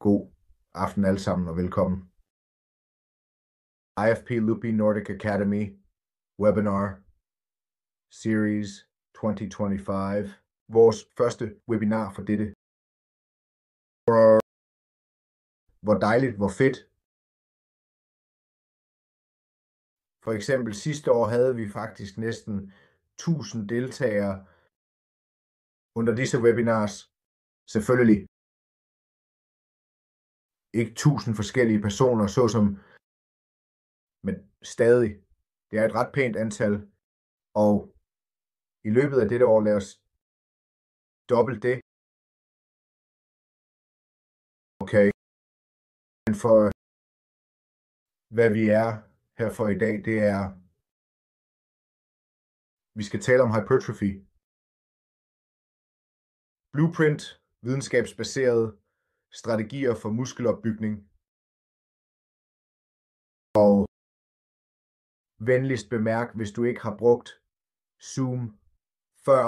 God aften alle sammen og velkommen. IFP Loopy Nordic Academy Webinar Series 2025. Vores første webinar for dette. Hvor dejligt, hvor fedt. For eksempel sidste år havde vi faktisk næsten 1000 deltagere under disse webinars. Selvfølgelig ikke 1000 forskellige personer, såsom, men stadig. Det er et ret pænt antal, og i løbet af dette år lad os dobbelt det. Okay. Men for hvad vi er her for i dag, det er, vi skal tale om hypertrophy. Blueprint, videnskabsbaserede strategier for muskelopbygning. Og venligst bemærk, hvis du ikke har brugt Zoom før,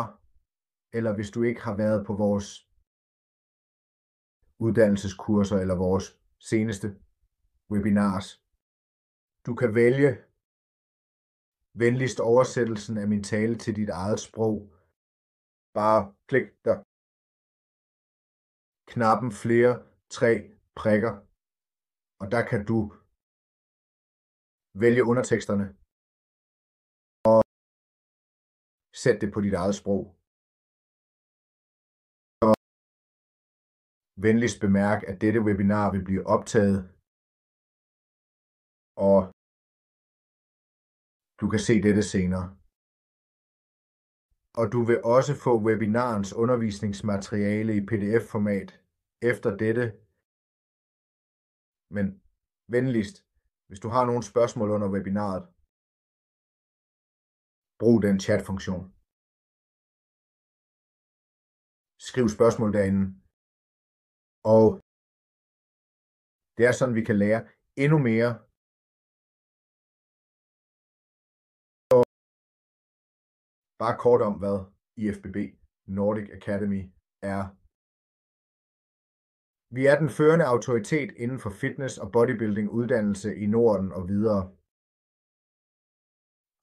eller hvis du ikke har været på vores uddannelseskurser eller vores seneste webinars. Du kan vælge venligst oversættelsen af min tale til dit eget sprog. Bare klik der. Knappen flere 3 prikker, og der kan du vælge underteksterne og sætte det på dit eget sprog. Og venligst bemærk, at dette webinar vil blive optaget, og du kan se dette senere. Og du vil også få webinarens undervisningsmateriale i PDF-format efter dette. Men venligst, hvis du har nogle spørgsmål under webinaret, brug den chat-funktion. Skriv spørgsmål derinde. Og det er sådan, vi kan lære endnu mere. Og bare kort om, hvad IFBB Nordic Academy er. Vi er den førende autoritet inden for fitness og bodybuilding uddannelse i Norden og videre.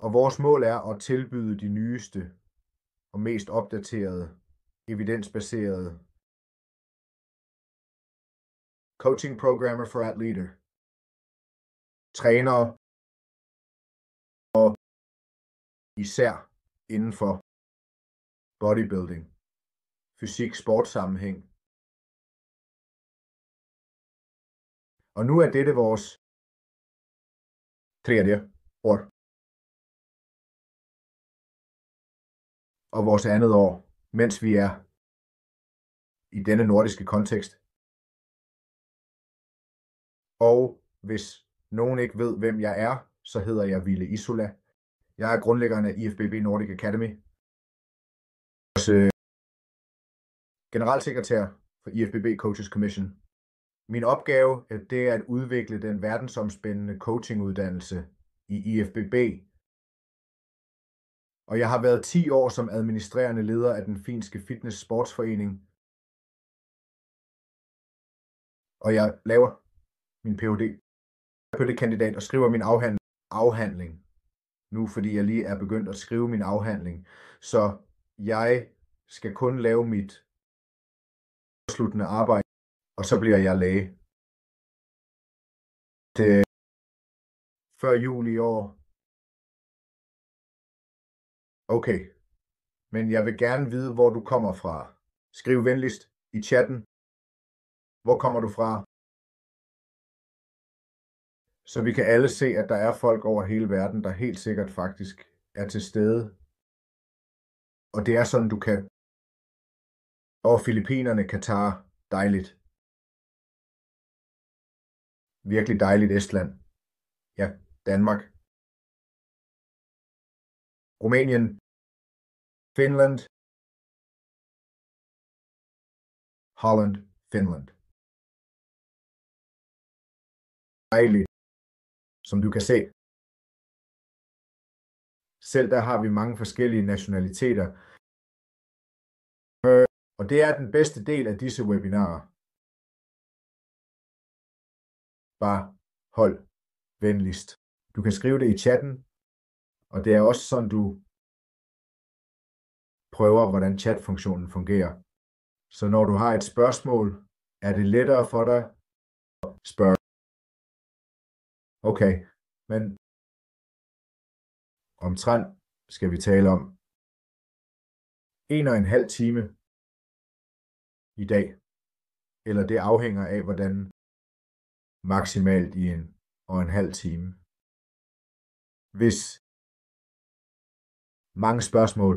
Og vores mål er at tilbyde de nyeste og mest opdaterede, evidensbaserede coaching programmer for atleter, trænere og især inden for bodybuilding, fysik, sportssammenhæng. Og nu er dette vores 3. år. Og vores 2. år, mens vi er i denne nordiske kontekst. Og hvis nogen ikke ved, hvem jeg er, så hedder jeg Ville Isola. Jeg er grundlæggeren af IFBB Nordic Academy. Også generalsekretær for IFBB Coaches Commission. Min opgave det er at udvikle den verdensomspændende coachinguddannelse i IFBB. Og jeg har været 10 år som administrerende leder af den finske fitness sportsforening. Og jeg laver min Ph.D.-kandidat og skriver min afhandling. Nu fordi jeg lige er begyndt at skrive min afhandling. Så jeg skal kun lave mit afsluttende arbejde, og så bliver jeg læge. Det før jul i år. Okay, men jeg vil gerne vide, hvor du kommer fra. Skriv venligst i chatten. Hvor kommer du fra? Så vi kan alle se, at der er folk over hele verden, der helt sikkert faktisk er til stede. Og det er sådan, du kan. Og Filippinerne, Katar, dejligt. Virkelig dejligt Estland. Ja, Danmark. Rumænien. Finland. Holland, Finland. Dejligt. Som du kan se. Selv der har vi mange forskellige nationaliteter. Og det er den bedste del af disse webinarer. bare hold venligst. Du kan skrive det i chatten, og det er også sådan, du prøver, hvordan chatfunktionen fungerer. Så når du har et spørgsmål, er det lettere for dig at spørge. Okay, men omtrent skal vi tale om 1,5 time i dag, eller det afhænger af, hvordan maksimalt i 1,5 time. Hvis mange spørgsmål,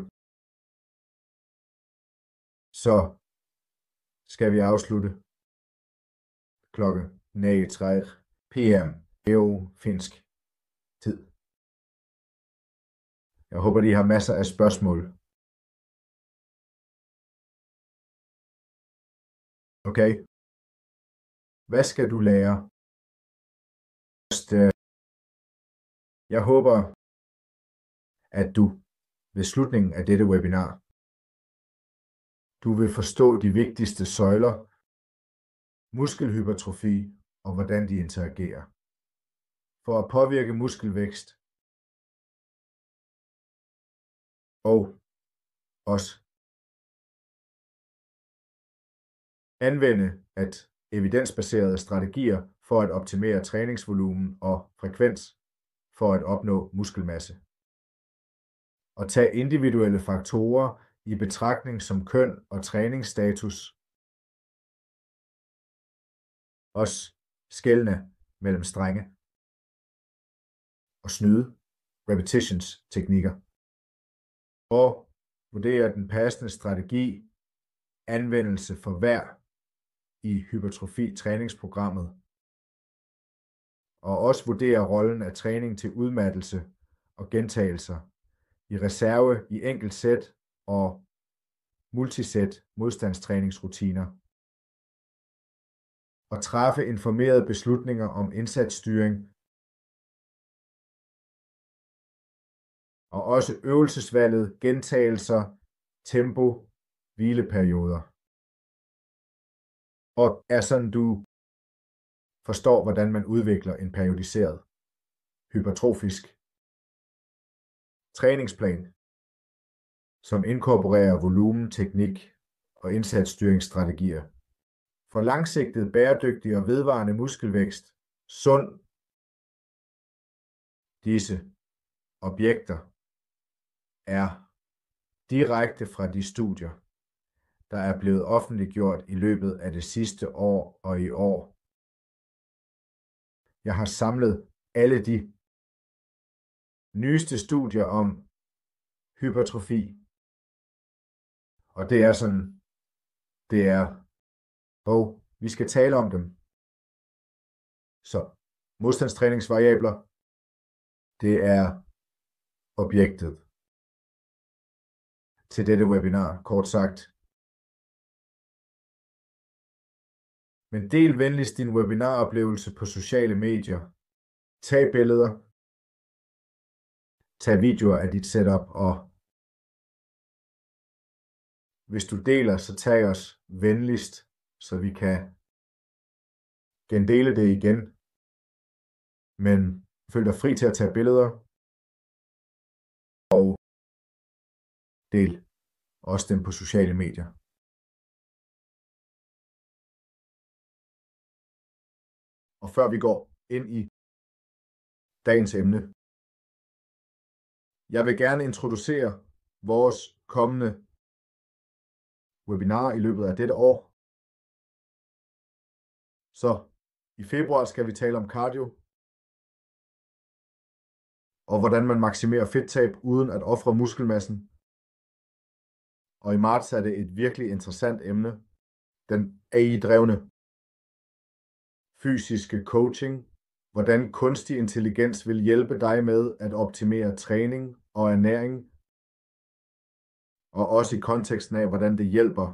så skal vi afslutte klokken 9:30 p.m. finsk tid. Jeg håber, I har masser af spørgsmål. Okay? Hvad skal du lære? Jeg håber, at du ved slutningen af dette webinar, du vil forstå de vigtigste søjler, muskelhypertrofi og hvordan de interagerer. For at påvirke muskelvækst og også anvende evidensbaserede strategier for at optimere træningsvolumen og frekvens for at opnå muskelmasse. Og tage individuelle faktorer i betragtning som køn og træningsstatus. Også skelne mellem strenge og snyde repetitions teknikker. Og vurdere den passende strategi, anvendelse for hver i hypertrofi træningsprogrammet. Og også vurdere rollen af træning til udmattelse og gentagelser i reserve i enkelt sæt og multisæt modstandstræningsrutiner. Og træffe informerede beslutninger om indsatsstyring og også øvelsesvalget, gentagelser, tempo, hvileperioder. Og er sådan, du forstår, hvordan man udvikler en periodiseret hypertrofisk træningsplan, som inkorporerer volumen, teknik og indsatsstyringsstrategier. For langsigtet, bæredygtig og vedvarende muskelvækst, sund, disse objekter er direkte fra de studier, der er blevet offentliggjort i løbet af det sidste år og i år. Jeg har samlet alle de nyeste studier om hypertrofi, og det er sådan, og vi skal tale om dem. Så modstandstræningsvariabler, det er objektet til dette webinar, kort sagt. Men del venligst din webinaroplevelse på sociale medier. Tag billeder. Tag videoer af dit setup, og hvis du deler, så tag os venligst, så vi kan gendele det igen. Men føl dig fri til at tage billeder og del også dem på sociale medier. Og før vi går ind i dagens emne, jeg vil gerne introducere vores kommende webinar i løbet af dette år. Så i februar skal vi tale om cardio, og hvordan man maksimerer fedttab uden at ofre muskelmassen. Og i marts er det et virkelig interessant emne, den AI-drevne fysiske coaching, hvordan kunstig intelligens vil hjælpe dig med at optimere træning og ernæring, og også i konteksten af, hvordan det hjælper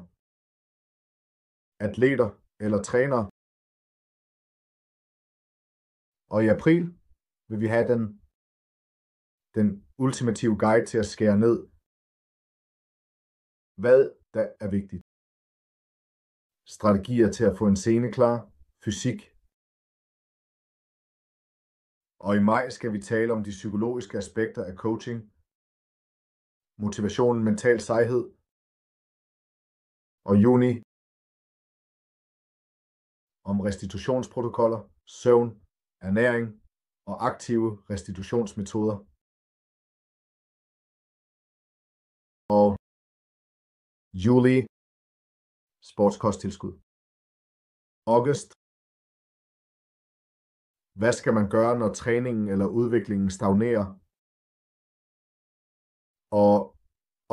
atleter eller trænere. Og i april vil vi have den ultimative guide til at skære ned, hvad der er vigtigt. Strategier til at få en scene klar, fysik, Og i maj skal vi tale om de psykologiske aspekter af coaching, motivation, mental sejhed. Og i juni om restitutionsprotokoller, søvn, ernæring og aktive restitutionsmetoder. Og juli sportskosttilskud. August. Hvad skal man gøre, når træningen eller udviklingen stagnerer? Og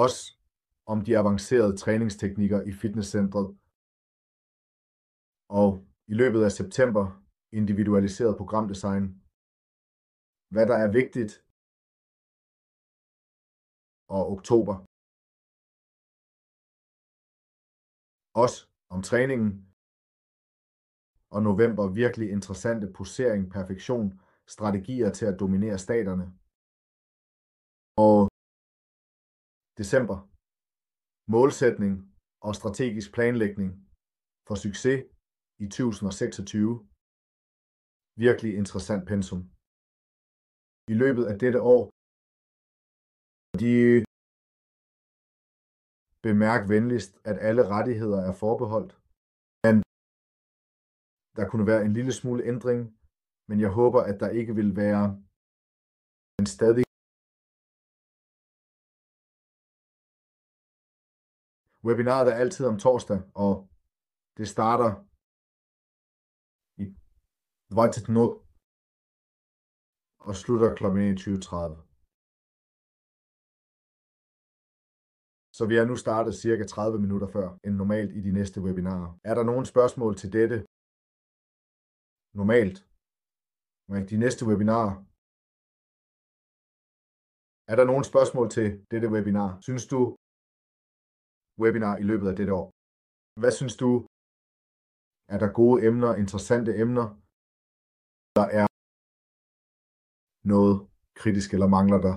også om de avancerede træningsteknikker i fitnesscentret. Og i løbet af september individualiseret programdesign. Hvad der er vigtigt. Og oktober. Også om træningen. Og november virkelig interessante posering, perfektion, strategier til at dominere staterne. Og december. Målsætning og strategisk planlægning for succes i 2026. Virkelig interessant pensum. I løbet af dette år, de bemærk venligst, at alle rettigheder er forbeholdt. Men der kunne være en lille smule ændring, men jeg håber, at der ikke vil være en stadig. Webinaret er altid om torsdag, og det starter i 20:00 og slutter kl. 21:30. Så vi er nu startet cirka 30 minutter før end normalt i de næste webinarer. Er der nogen spørgsmål til dette? Normalt. De næste webinarer. Er der nogen spørgsmål til dette webinar? Synes du webinar i løbet af dette år? Hvad synes du? Er der gode emner, interessante emner? Der er noget kritisk eller mangler der?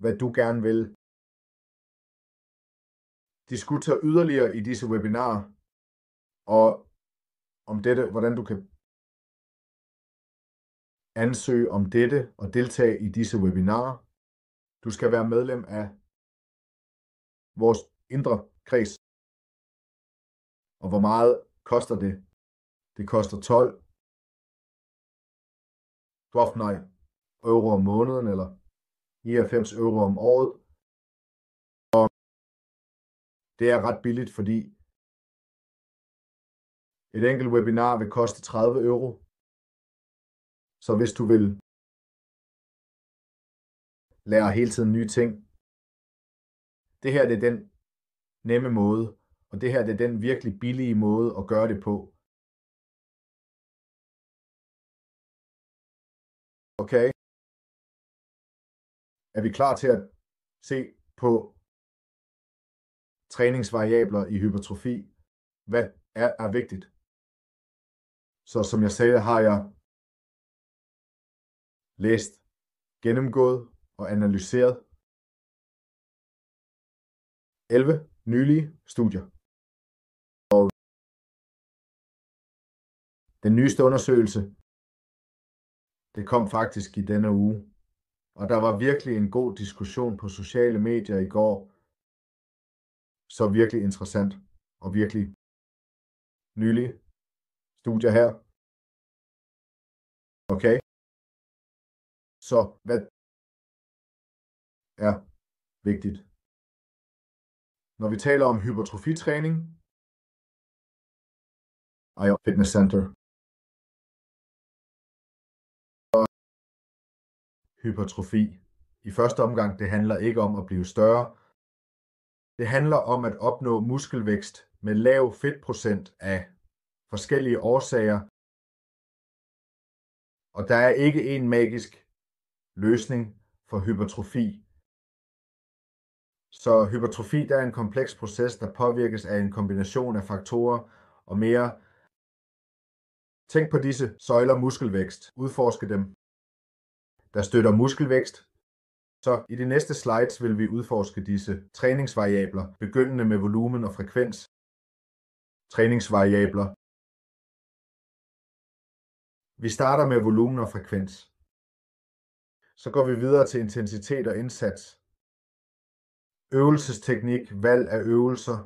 Hvad du gerne vil diskutere yderligere i disse webinarer, og om dette, hvordan du kan ansøge om dette og deltage i disse webinarer. Du skal være medlem af vores indre kreds. Og hvor meget koster det? Det koster 12 euro om måneden, eller 99 euro om året. Og det er ret billigt, fordi et enkelt webinar vil koste 30 euro. Så hvis du vil lære hele tiden nye ting, det her det er den nemme måde, og det her det er den virkelig billige måde at gøre det på. Okay? Er vi klar til at se på træningsvariabler i hypertrofi? Hvad er vigtigt? Så som jeg sagde, har jeg læst, gennemgået og analyseret 11 nylige studier. Og den nyeste undersøgelse, det kom faktisk i denne uge. Og der var virkelig en god diskussion på sociale medier i går. Så virkelig interessant og virkelig nylige studier her. Okay? Så hvad er vigtigt? Når vi taler om hypertrofitræning, IO Fitness Center. Og hypertrofi. I første omgang, det handler ikke om at blive større. Det handler om at opnå muskelvækst med lav fedtprocent af forskellige årsager. Og der er ikke en magisk løsning for hypertrofi. Så hypertrofi der er en kompleks proces, der påvirkes af en kombination af faktorer og mere. Tænk på disse søjler muskelvækst. Udforske dem. Der støtter muskelvækst. Så i de næste slides vil vi udforske disse træningsvariabler, begyndende med volumen og frekvens. Træningsvariabler. Vi starter med volumen og frekvens. Så går vi videre til intensitet og indsats. Øvelsesteknik, valg af øvelser,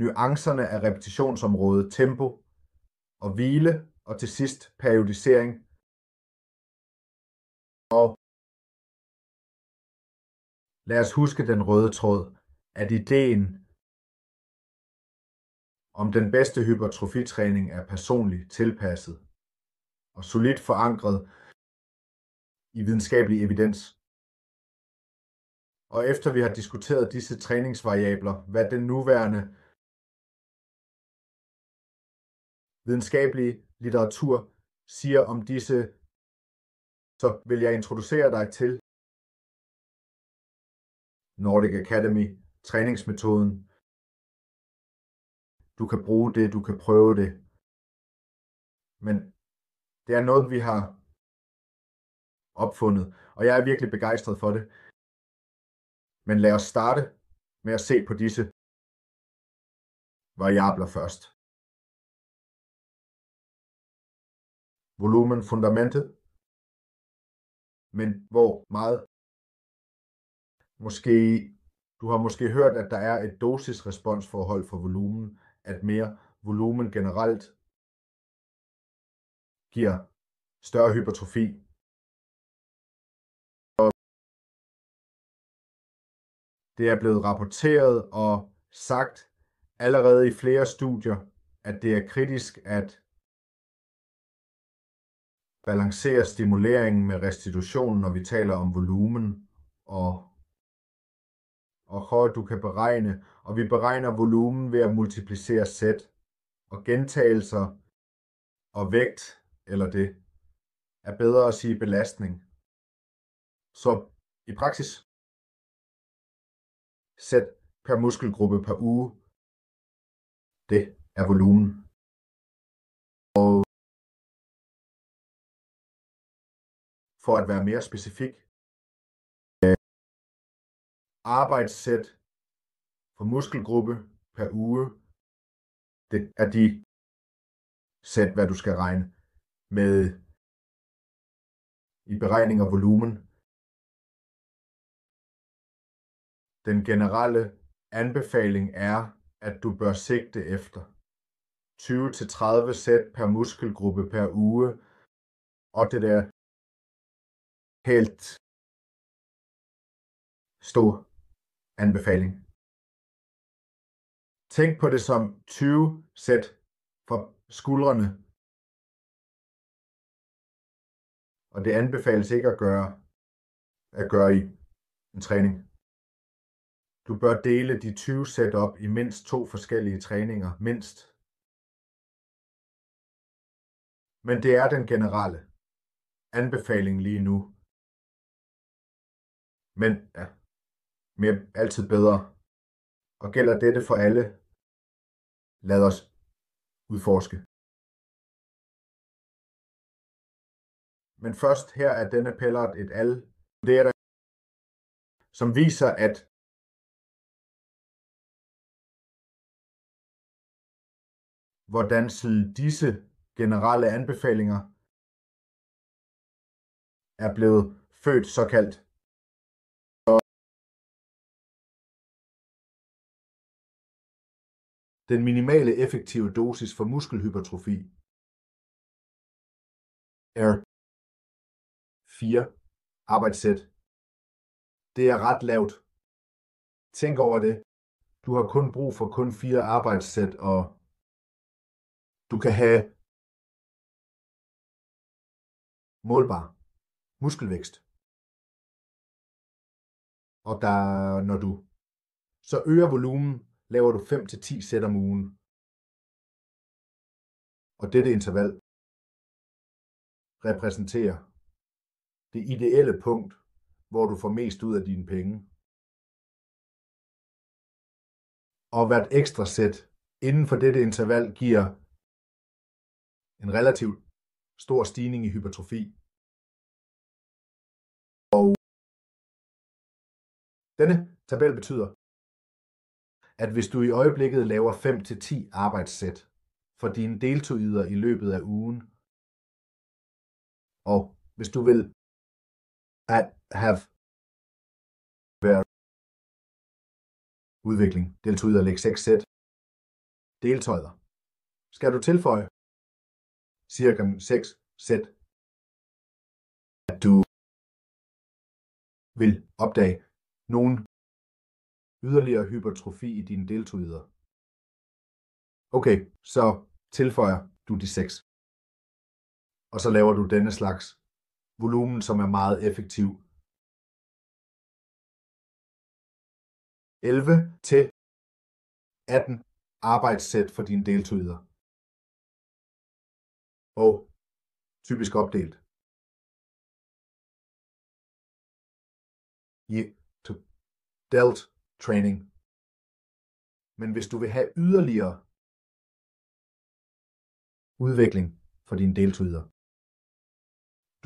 nuancerne af repetitionsområdet, tempo og hvile, og til sidst periodisering. Og lad os huske den røde tråd, at ideen om den bedste hypertrofitræning er personligt tilpasset og solidt forankret i videnskabelig evidens. Og efter vi har diskuteret disse træningsvariabler, hvad den nuværende videnskabelige litteratur siger om disse, så vil jeg introducere dig til Nordic Academy træningsmetoden. Du kan bruge det, du kan prøve det, men det er noget, vi har opfundet, og jeg er virkelig begejstret for det. Men lad os starte med at se på disse variabler først. Volumen, fundamentet, men hvor meget? Du har måske hørt, at der er et dosis-responsforhold for volumen, at mere volumen generelt giver større hypertrofi. Det er blevet rapporteret og sagt allerede i flere studier, at det er kritisk at balancere stimuleringen med restitution, når vi taler om volumen, og du kan beregne, og vi beregner volumen ved at multiplicere sæt og gentagelser og vægt, eller det er bedre at sige belastning. Så i praksis, sæt per muskelgruppe per uge, det er volumen. Og for at være mere specifik, arbejdssæt for muskelgruppe per uge, det er de sæt, hvad du skal regne med i beregning af volumen. Den generelle anbefaling er, at du bør sigte efter 20-30 sæt per muskelgruppe per uge, og det der helt stor anbefaling. Tænk på det som 20 sæt for skuldrene, og det anbefales ikke at gøre i en træning. Du bør dele de 20 sæt op i mindst 2 forskellige træninger, mindst. Men det er den generelle anbefaling lige nu. Men ja, mere altid bedre. Og gælder dette for alle? Lad os udforske. Men først her er denne Pellert et al. Det er der, som viser, at hvordan disse generelle anbefalinger er blevet født såkaldt. Den minimale effektive dosis for muskelhypertrofi er 4 arbejdssæt. Det er ret lavt. Tænk over det. Du har kun brug for kun 4 arbejdssæt, og du kan have målbar muskelvækst. Og når du så øger volumen, laver du 5-10 sæt om ugen. Og dette interval repræsenterer det ideelle punkt, hvor du får mest ud af dine penge. Og hvert ekstra sæt inden for dette interval giver en relativt stor stigning i hypertrofi. Og denne tabel betyder, at hvis du i øjeblikket laver 5-10 arbejdssæt for dine deltoider i løbet af ugen, Og hvis du vil at have været udvikling, deltøjder, læg 6 sæt, deltøjder, skal du tilføje cirka 6 sæt, at du vil opdage nogen yderligere hypertrofi i dine deltoider. Okay, så tilføjer du de 6. Og så laver du denne slags volumen, som er meget effektiv. 11 til 18 arbejdssæt for dine deltoider. Og typisk opdelt i delt training. Men hvis du vil have yderligere udvikling for dine deltoider,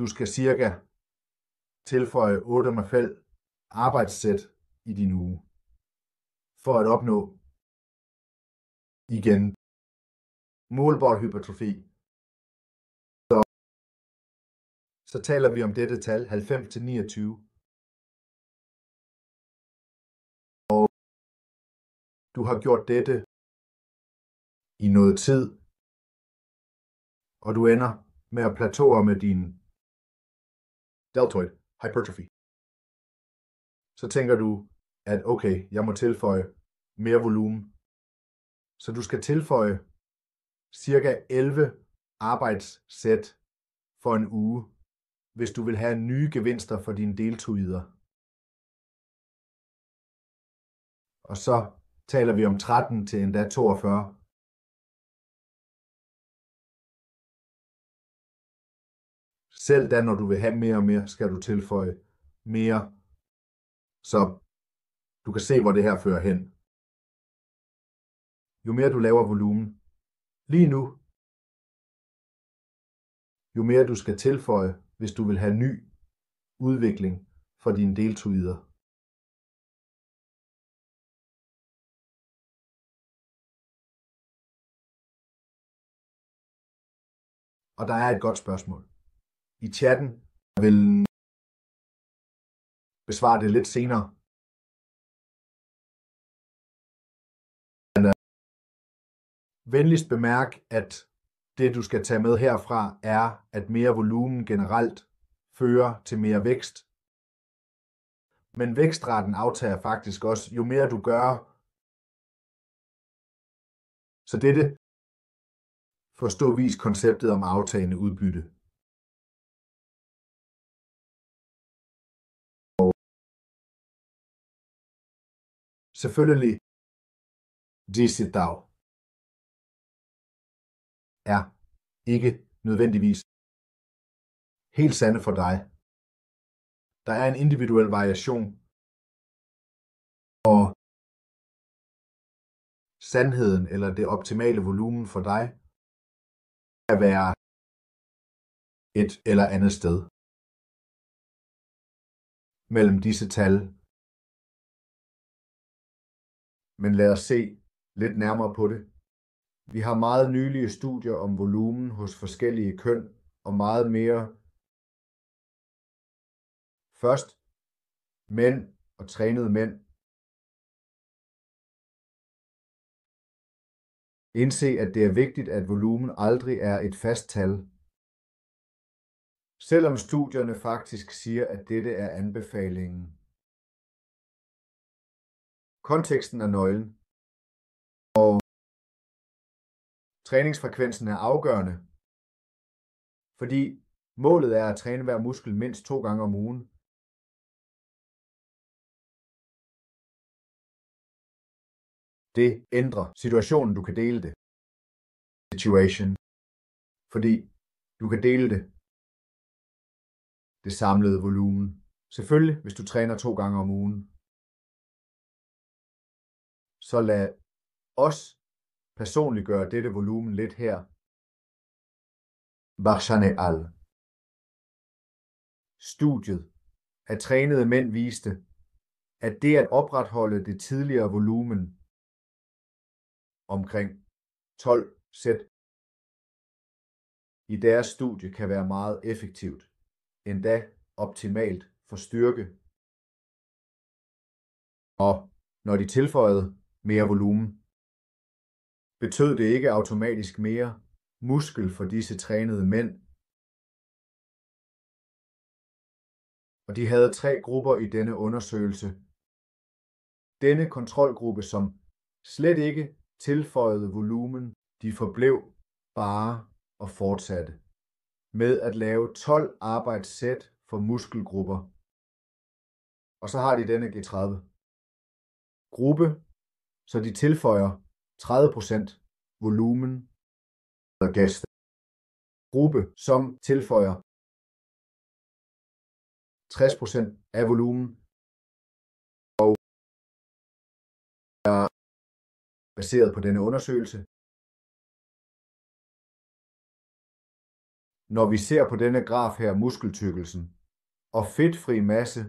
du skal cirka tilføje 8,5 arbejdssæt i din uge for at opnå igen målbar hypertrofi. Så taler vi om dette tal 90 til 29. Og du har gjort dette i noget tid, og du ender med at plateauere med din deltoid hypertrophy. Så tænker du, at okay, jeg må tilføje mere volumen. Så du skal tilføje cirka 11 arbejdssæt for en uge, hvis du vil have nye gevinster for dine deltoider. Og så taler vi om 13 til endda 42. Selv da, når du vil have mere og mere, skal du tilføje mere, så du kan se, hvor det her fører hen. Jo mere du laver volumen, lige nu, jo mere du skal tilføje, hvis du vil have ny udvikling for dine deltoider. Og der er et godt spørgsmål. I chatten vil besvare det lidt senere. Men venligst bemærk, at det du skal tage med herfra er, at mere volumen generelt fører til mere vækst. Men vækstraten aftager faktisk også, jo mere du gør. Så dette forstå vis konceptet om aftagende udbytte. Og selvfølgelig, disse dag er ikke nødvendigvis helt sande for dig. Der er en individuel variation, og sandheden eller det optimale volumen for dig kan være et eller andet sted mellem disse tal. Men lad os se lidt nærmere på det. Vi har meget nylige studier om volumen hos forskellige køn og meget mere. Først mænd og trænede mænd. Indse, at det er vigtigt, at volumen aldrig er et fast tal. Selvom studierne faktisk siger, at dette er anbefalingen. Konteksten er nøglen, og træningsfrekvensen er afgørende, fordi målet er at træne hver muskel mindst 2 gange om ugen. Det ændrer situationen, du kan dele det. Situation. Fordi du kan dele det. Det samlede volumen. Selvfølgelig, hvis du træner 2 gange om ugen. Så lad os personligt gøre dette volumen lidt her. Barshane al. Studiet af trænede mænd viste, at det at opretholde det tidligere volumen omkring 12 sæt i deres studie kan være meget effektivt, endda optimalt for styrke. Og når de tilføjede mere volumen, betød det ikke automatisk mere muskel for disse trænede mænd. Og de havde 3 grupper i denne undersøgelse. Denne kontrolgruppe, som slet ikke tilføjede volumen, de forblev bare og fortsatte med at lave 12 arbejdssæt for muskelgrupper. Og så har de denne G30 gruppe, så de tilføjer 30% volumen og gæste. Gruppe, som tilføjer 60% af volumen og er baseret på denne undersøgelse. Når vi ser på denne graf her, muskeltykkelsen og fedtfri masse,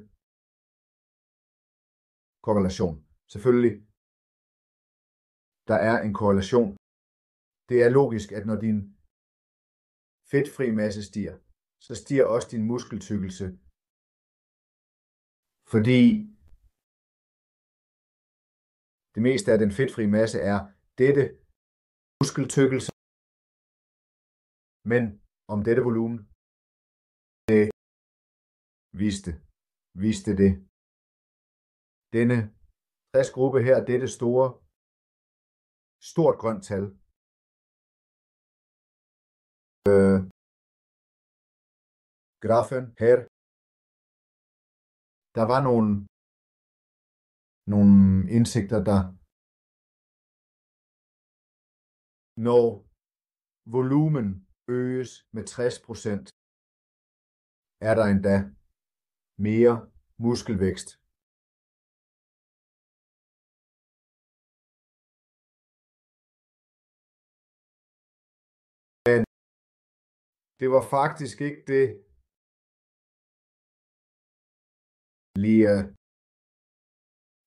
korrelation. Selvfølgelig, der er en korrelation. Det er logisk, at når din fedtfri masse stiger, så stiger også din muskeltykkelse. Fordi det meste af den fedtfri masse er dette muskeltykkelse. Men om dette volumen, det viste det. Denne 60-gruppe her, dette stort grønt tal. Grafen her. Der var nogle indsigter der. Når volumen øges med 60%, er der endda mere muskelvækst. Men det var faktisk ikke det lige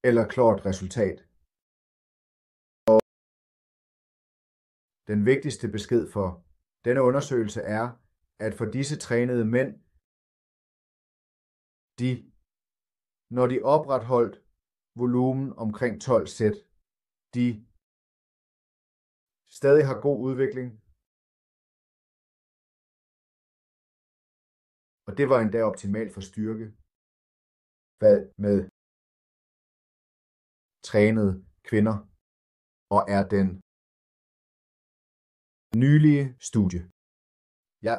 eller klart resultat. Og den vigtigste besked for denne undersøgelse er, at for disse trænede mænd, når de opretholdt volumen omkring 12 sæt, de stadig har god udvikling. Og det var endda optimalt for styrke. Hvad med trænede kvinder, og er den nylige studie. Jeg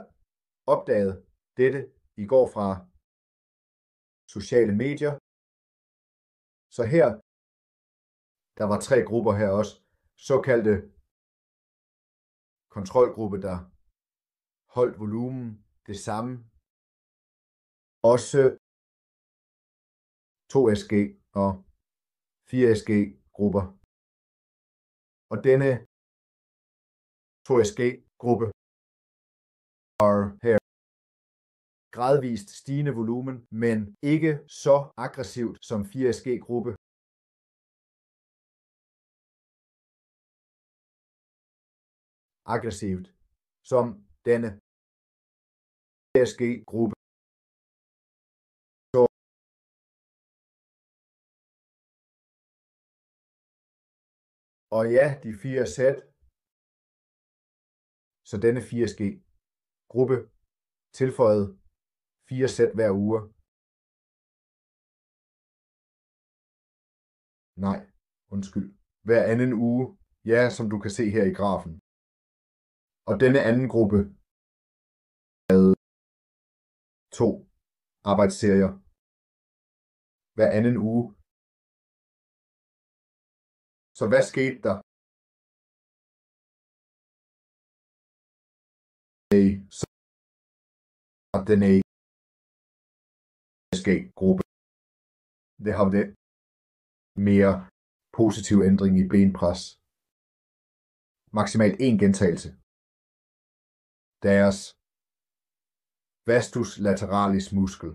opdagede dette i går fra sociale medier. Så her, der var 3 grupper her også, såkaldte kontrolgruppe, der holdt volumen det samme. Også 2SG og 4SG grupper. Og denne 2SG gruppe har her gradvist stigende volumen, men ikke så aggressivt som 4SG gruppe. Aggressivt som denne 4SG gruppe. Og ja, de 4 sæt. Så denne 4SG gruppe tilføjede 4 sæt hver uge. Nej, undskyld. Hver anden uge. Ja, som du kan se her i grafen. Og denne anden gruppe havde 2 arbejdsserier hver anden uge. Så hvad skete der? Så den SG-gruppe, det har det mere positiv ændring i benpres. Maksimalt 1 gentagelse. Deres vastus lateralis muskel,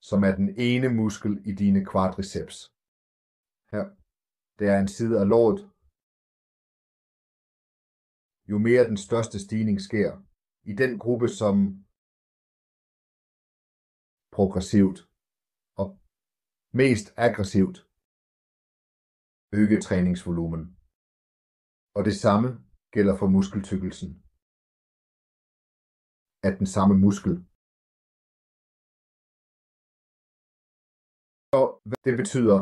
som er den ene muskel i dine quadriceps. Her. Det er en side af låret. Jo mere den største stigning sker i den gruppe, som progressivt og mest aggressivt øge træningsvolumen. Og det samme gælder for muskeltykkelsen af den samme muskel. Og det betyder,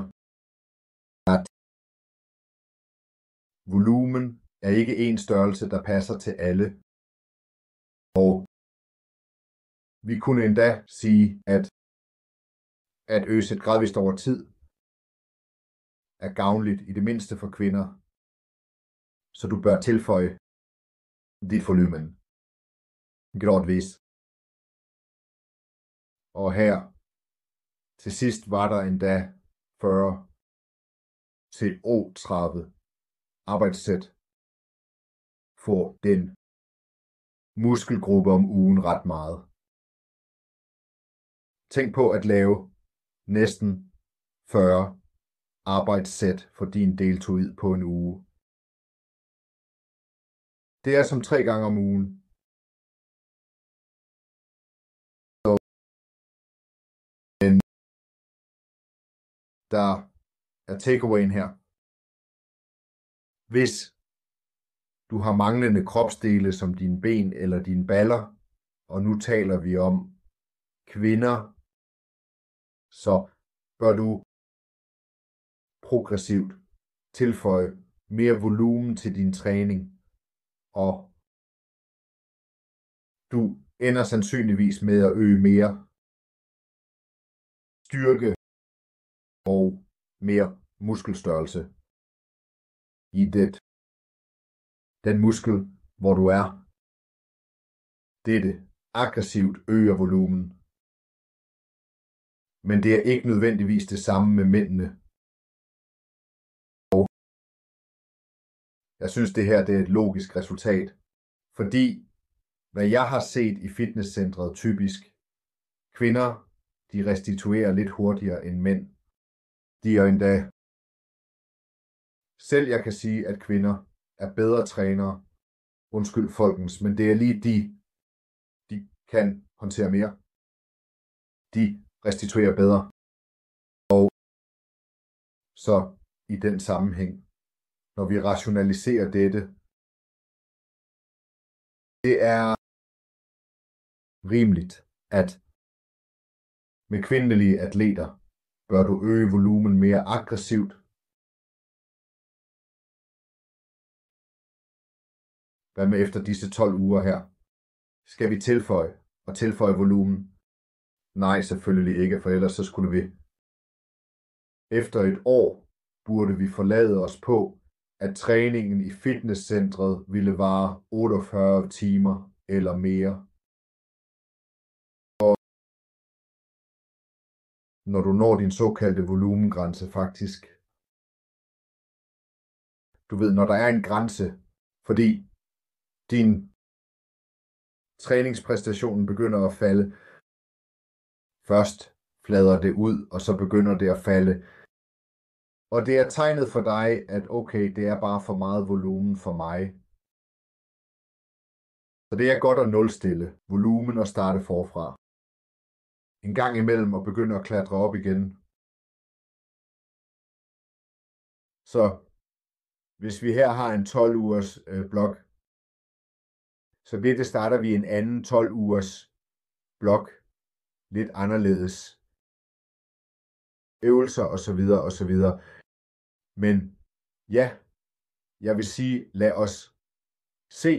at volumen er ikke en størrelse, der passer til alle. Og vi kunne endda sige, at øse gradvist over tid er gavnligt, i det mindste for kvinder. Så du bør tilføje dit volumen gradvis. Og her til sidst var der endda 40 til 30 arbejdssæt for den muskelgruppe om ugen ret meget. Tænk på at lave næsten 40 arbejdssæt for din deltoid på en uge. Det er som 3 gange om ugen. Men der er takeawayen her. Hvis du har manglende kropsdele som dine ben eller dine baller, og nu taler vi om kvinder, så bør du progressivt tilføje mere volumen til din træning, og du ender sandsynligvis med at øge mere styrke og mere muskelstørrelse i den muskel, hvor du er. Dette aggressivt øger volumen. Men det er ikke nødvendigvis det samme med mændene. Og jeg synes, det her det er et logisk resultat, fordi hvad jeg har set i fitnesscentret typisk, kvinder, de restituerer lidt hurtigere end mænd. De er endda, selv jeg kan sige, at kvinder er bedre trænere, undskyld folkens, men det er lige de kan håndtere mere. De restituerer bedre. Og så i den sammenhæng, når vi rationaliserer dette, det er rimeligt, at med kvindelige atleter bør du øge volumen mere aggressivt. Hvad med efter disse 12 uger her? Skal vi tilføje volumen? Nej, selvfølgelig ikke, for ellers så skulle vi. Efter et år burde vi forlade os på, at træningen i fitnesscentret ville vare 48 timer eller mere. Og når du når din såkaldte volumengrænse faktisk, du ved, når der er en grænse, fordi din træningspræstation begynder at falde, først flader det ud, og så begynder det at falde. Og det er tegnet for dig, at okay, det er bare for meget volumen for mig. Så det er godt at nulstille volumen og starte forfra. En gang imellem og begynde at klatre op igen. Så hvis vi her har en 12 ugers blok, så det starter vi en anden 12 ugers blok, lidt anderledes øvelser osv. Men ja, jeg vil sige, lad os se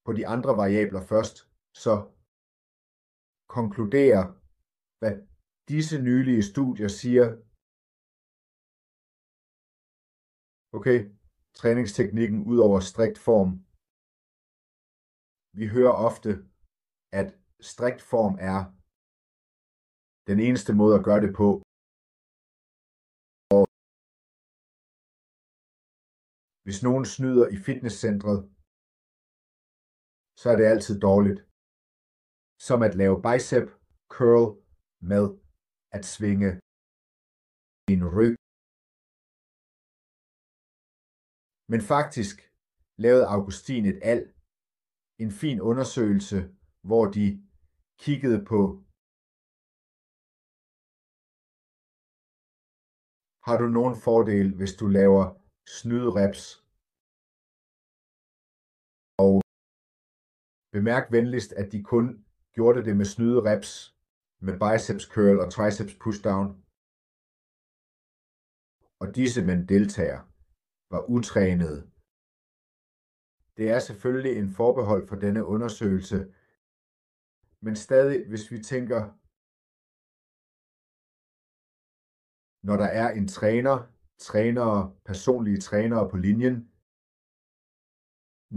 på de andre variabler først, så konkludere, hvad disse nylige studier siger. Okay, træningsteknikken ud over strikt form. Vi hører ofte, at strikt form er den eneste måde at gøre det på. Og hvis nogen snyder i fitnesscentret, så er det altid dårligt. Som at lave bicep curl med at svinge din ryg. Men faktisk lavede Augustin et al, en fin undersøgelse, hvor de kiggede på, har du nogen fordel, hvis du laver snydereps? Og bemærk venligst, at de kun gjorde det med snydereps, med biceps curl og triceps pushdown. Og disse deltagere var utrænede. Det er selvfølgelig en forbehold for denne undersøgelse, men stadig, hvis vi tænker, når der er en personlige trænere på linjen,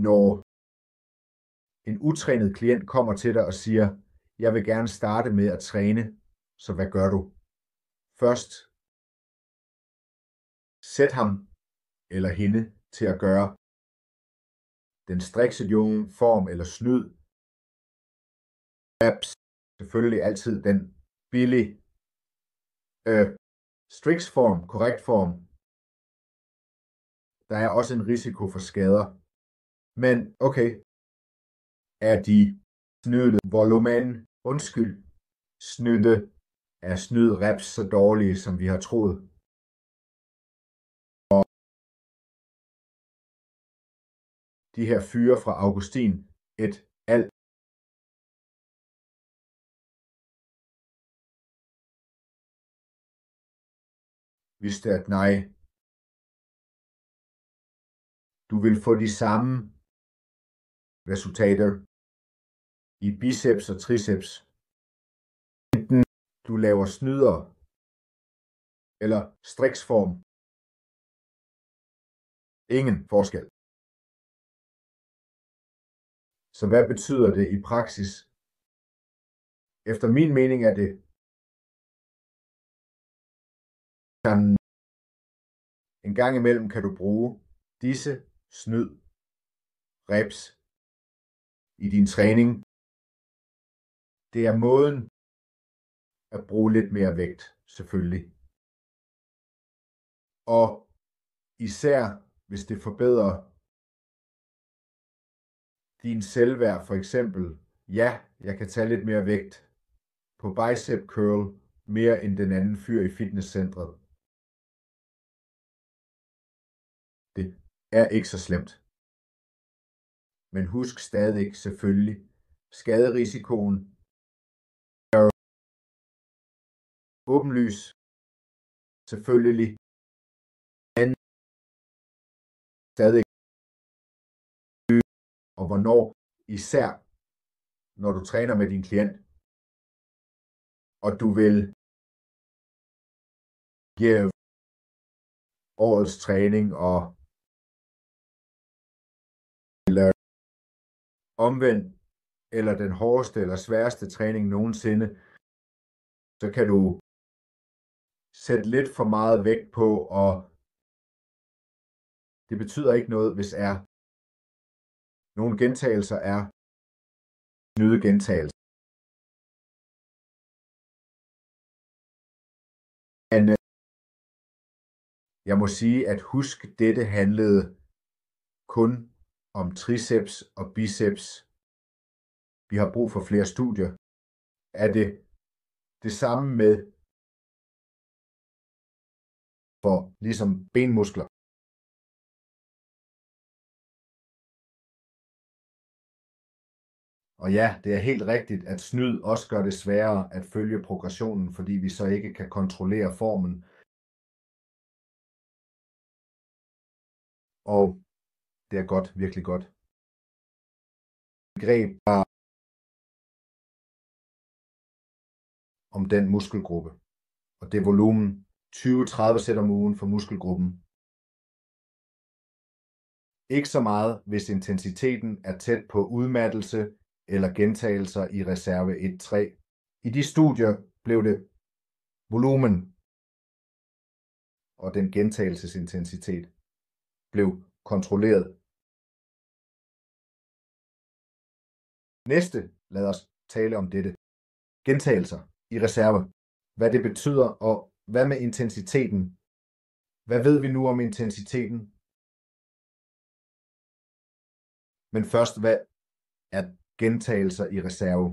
når en utrænet klient kommer til dig og siger, jeg vil gerne starte med at træne, så hvad gør du? Først sæt ham eller hende til at gøre den strikse form eller snyd. Reps, selvfølgelig altid den billige Strix form, korrekt form. Der er også en risiko for skader. Men okay, er de snydde volumen, er snyd reps så dårlige, som vi har troet? Og de her fyre fra Augustin et al. Vidste at nej, du vil få de samme resultater i biceps og triceps. Enten du laver snyder eller striksform. Ingen forskel. Så hvad betyder det i praksis? Efter min mening er det, en gang imellem kan du bruge disse snyd reps i din træning. Det er måden at bruge lidt mere vægt, selvfølgelig. Og især hvis det forbedrer din selvværd, for eksempel, ja, jeg kan tage lidt mere vægt på bicep curl, mere end den anden fyr i fitnesscentret. Det er ikke så slemt. Men husk stadig selvfølgelig, skaderisikoen er åbenlys, selvfølgelig, men stadig og hvornår, især når du træner med din klient, og du vil give årets træning og eller omvendt, eller den hårdeste eller sværeste træning nogensinde, så kan du sætte lidt for meget vægt på, og det betyder ikke noget, hvis nogle gentagelser er snyde gentagelser. Men jeg må sige, at husk, dette handlede kun om triceps og biceps. Vi har brug for flere studier. Er det samme med for ligesom benmuskler? Og ja, det er helt rigtigt, at snyd også gør det sværere at følge progressionen, fordi vi så ikke kan kontrollere formen. Og det er godt, virkelig godt. Greb bare om den muskelgruppe, og det volumen 20-30 sæt om ugen for muskelgruppen. Ikke så meget, hvis intensiteten er tæt på udmattelse eller gentagelser i reserve 1-3. I de studier blev det volumen og den gentagelsesintensitet blev kontrolleret. Næste, lad os tale om dette. Gentagelser i reserve. Hvad det betyder, og hvad med intensiteten? Hvad ved vi nu om intensiteten? Men først, hvad er gentagelser i reserve.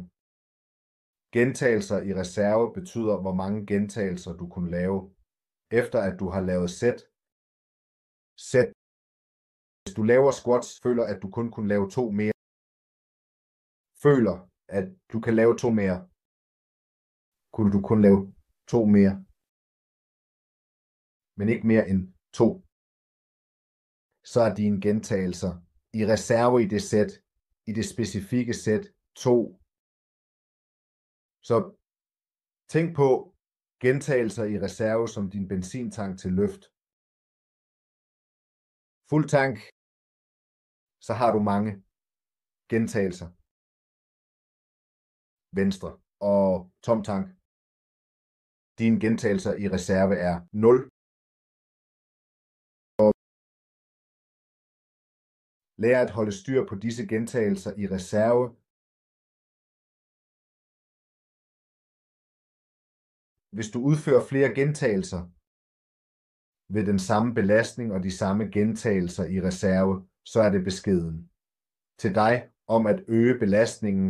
Gentagelser i reserve betyder, hvor mange gentagelser du kunne lave, efter at du har lavet sæt. Hvis du laver squats, føler at du kun kunne lave 2 mere. Føler at du kan lave 2 mere. Kunne du kun lave 2 mere. Men ikke mere end 2. Så er dine gentagelser i reserve i det sæt, i det specifikke sæt, 2. Så tænk på gentagelser i reserve som din benzintank til løft. Fuld tank, så har du mange gentagelser. Venstre. Og tom tank. Dine gentagelser i reserve er 0. Og lær at holde styr på disse gentagelser i reserve. Hvis du udfører flere gentagelser ved den samme belastning og de samme gentagelser i reserve, så er det beskeden til dig om at øge belastningen.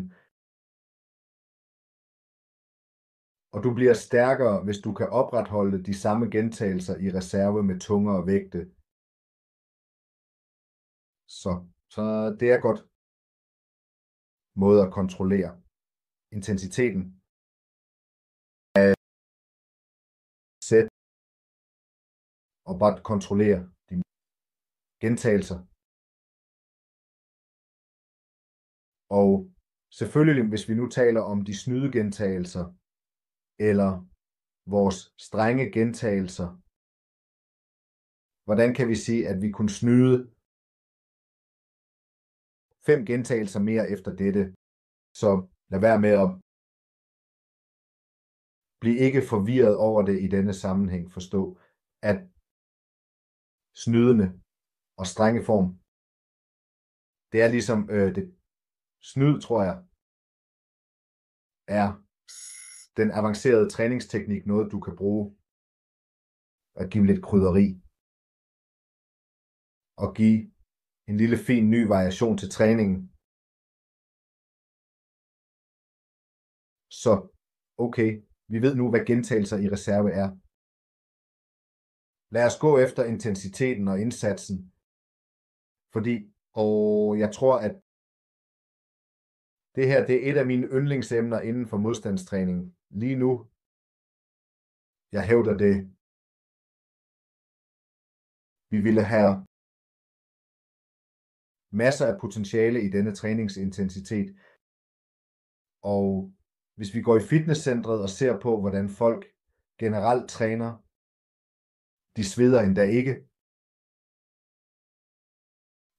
Og du bliver stærkere, hvis du kan opretholde de samme gentagelser i reserve med tungere vægte. Så det er godt måde at kontrollere intensiteten af sæt og bare kontrollere de gentagelser. Og selvfølgelig, hvis vi nu taler om de snydegentagelser eller vores strenge gentagelser, hvordan kan vi sige, at vi kunne snyde 5 gentagelser mere efter dette? Så lad være med at blive ikke forvirret over det i denne sammenhæng. Forstå, at snydende og strenge form, det er ligesom det snyd, tror jeg, er den avancerede træningsteknik, noget du kan bruge at give lidt krydderi og give en lille fin ny variation til træningen. Så okay, vi ved nu, hvad gentagelser i reserve er. Lad os gå efter intensiteten og indsatsen, fordi, og jeg tror, at det her, det er et af mine yndlingsemner inden for modstandstræning. Lige nu, jeg hævder det, vi ville have masser af potentiale i denne træningsintensitet. Og hvis vi går i fitnesscentret og ser på, hvordan folk generelt træner, de sveder endda ikke.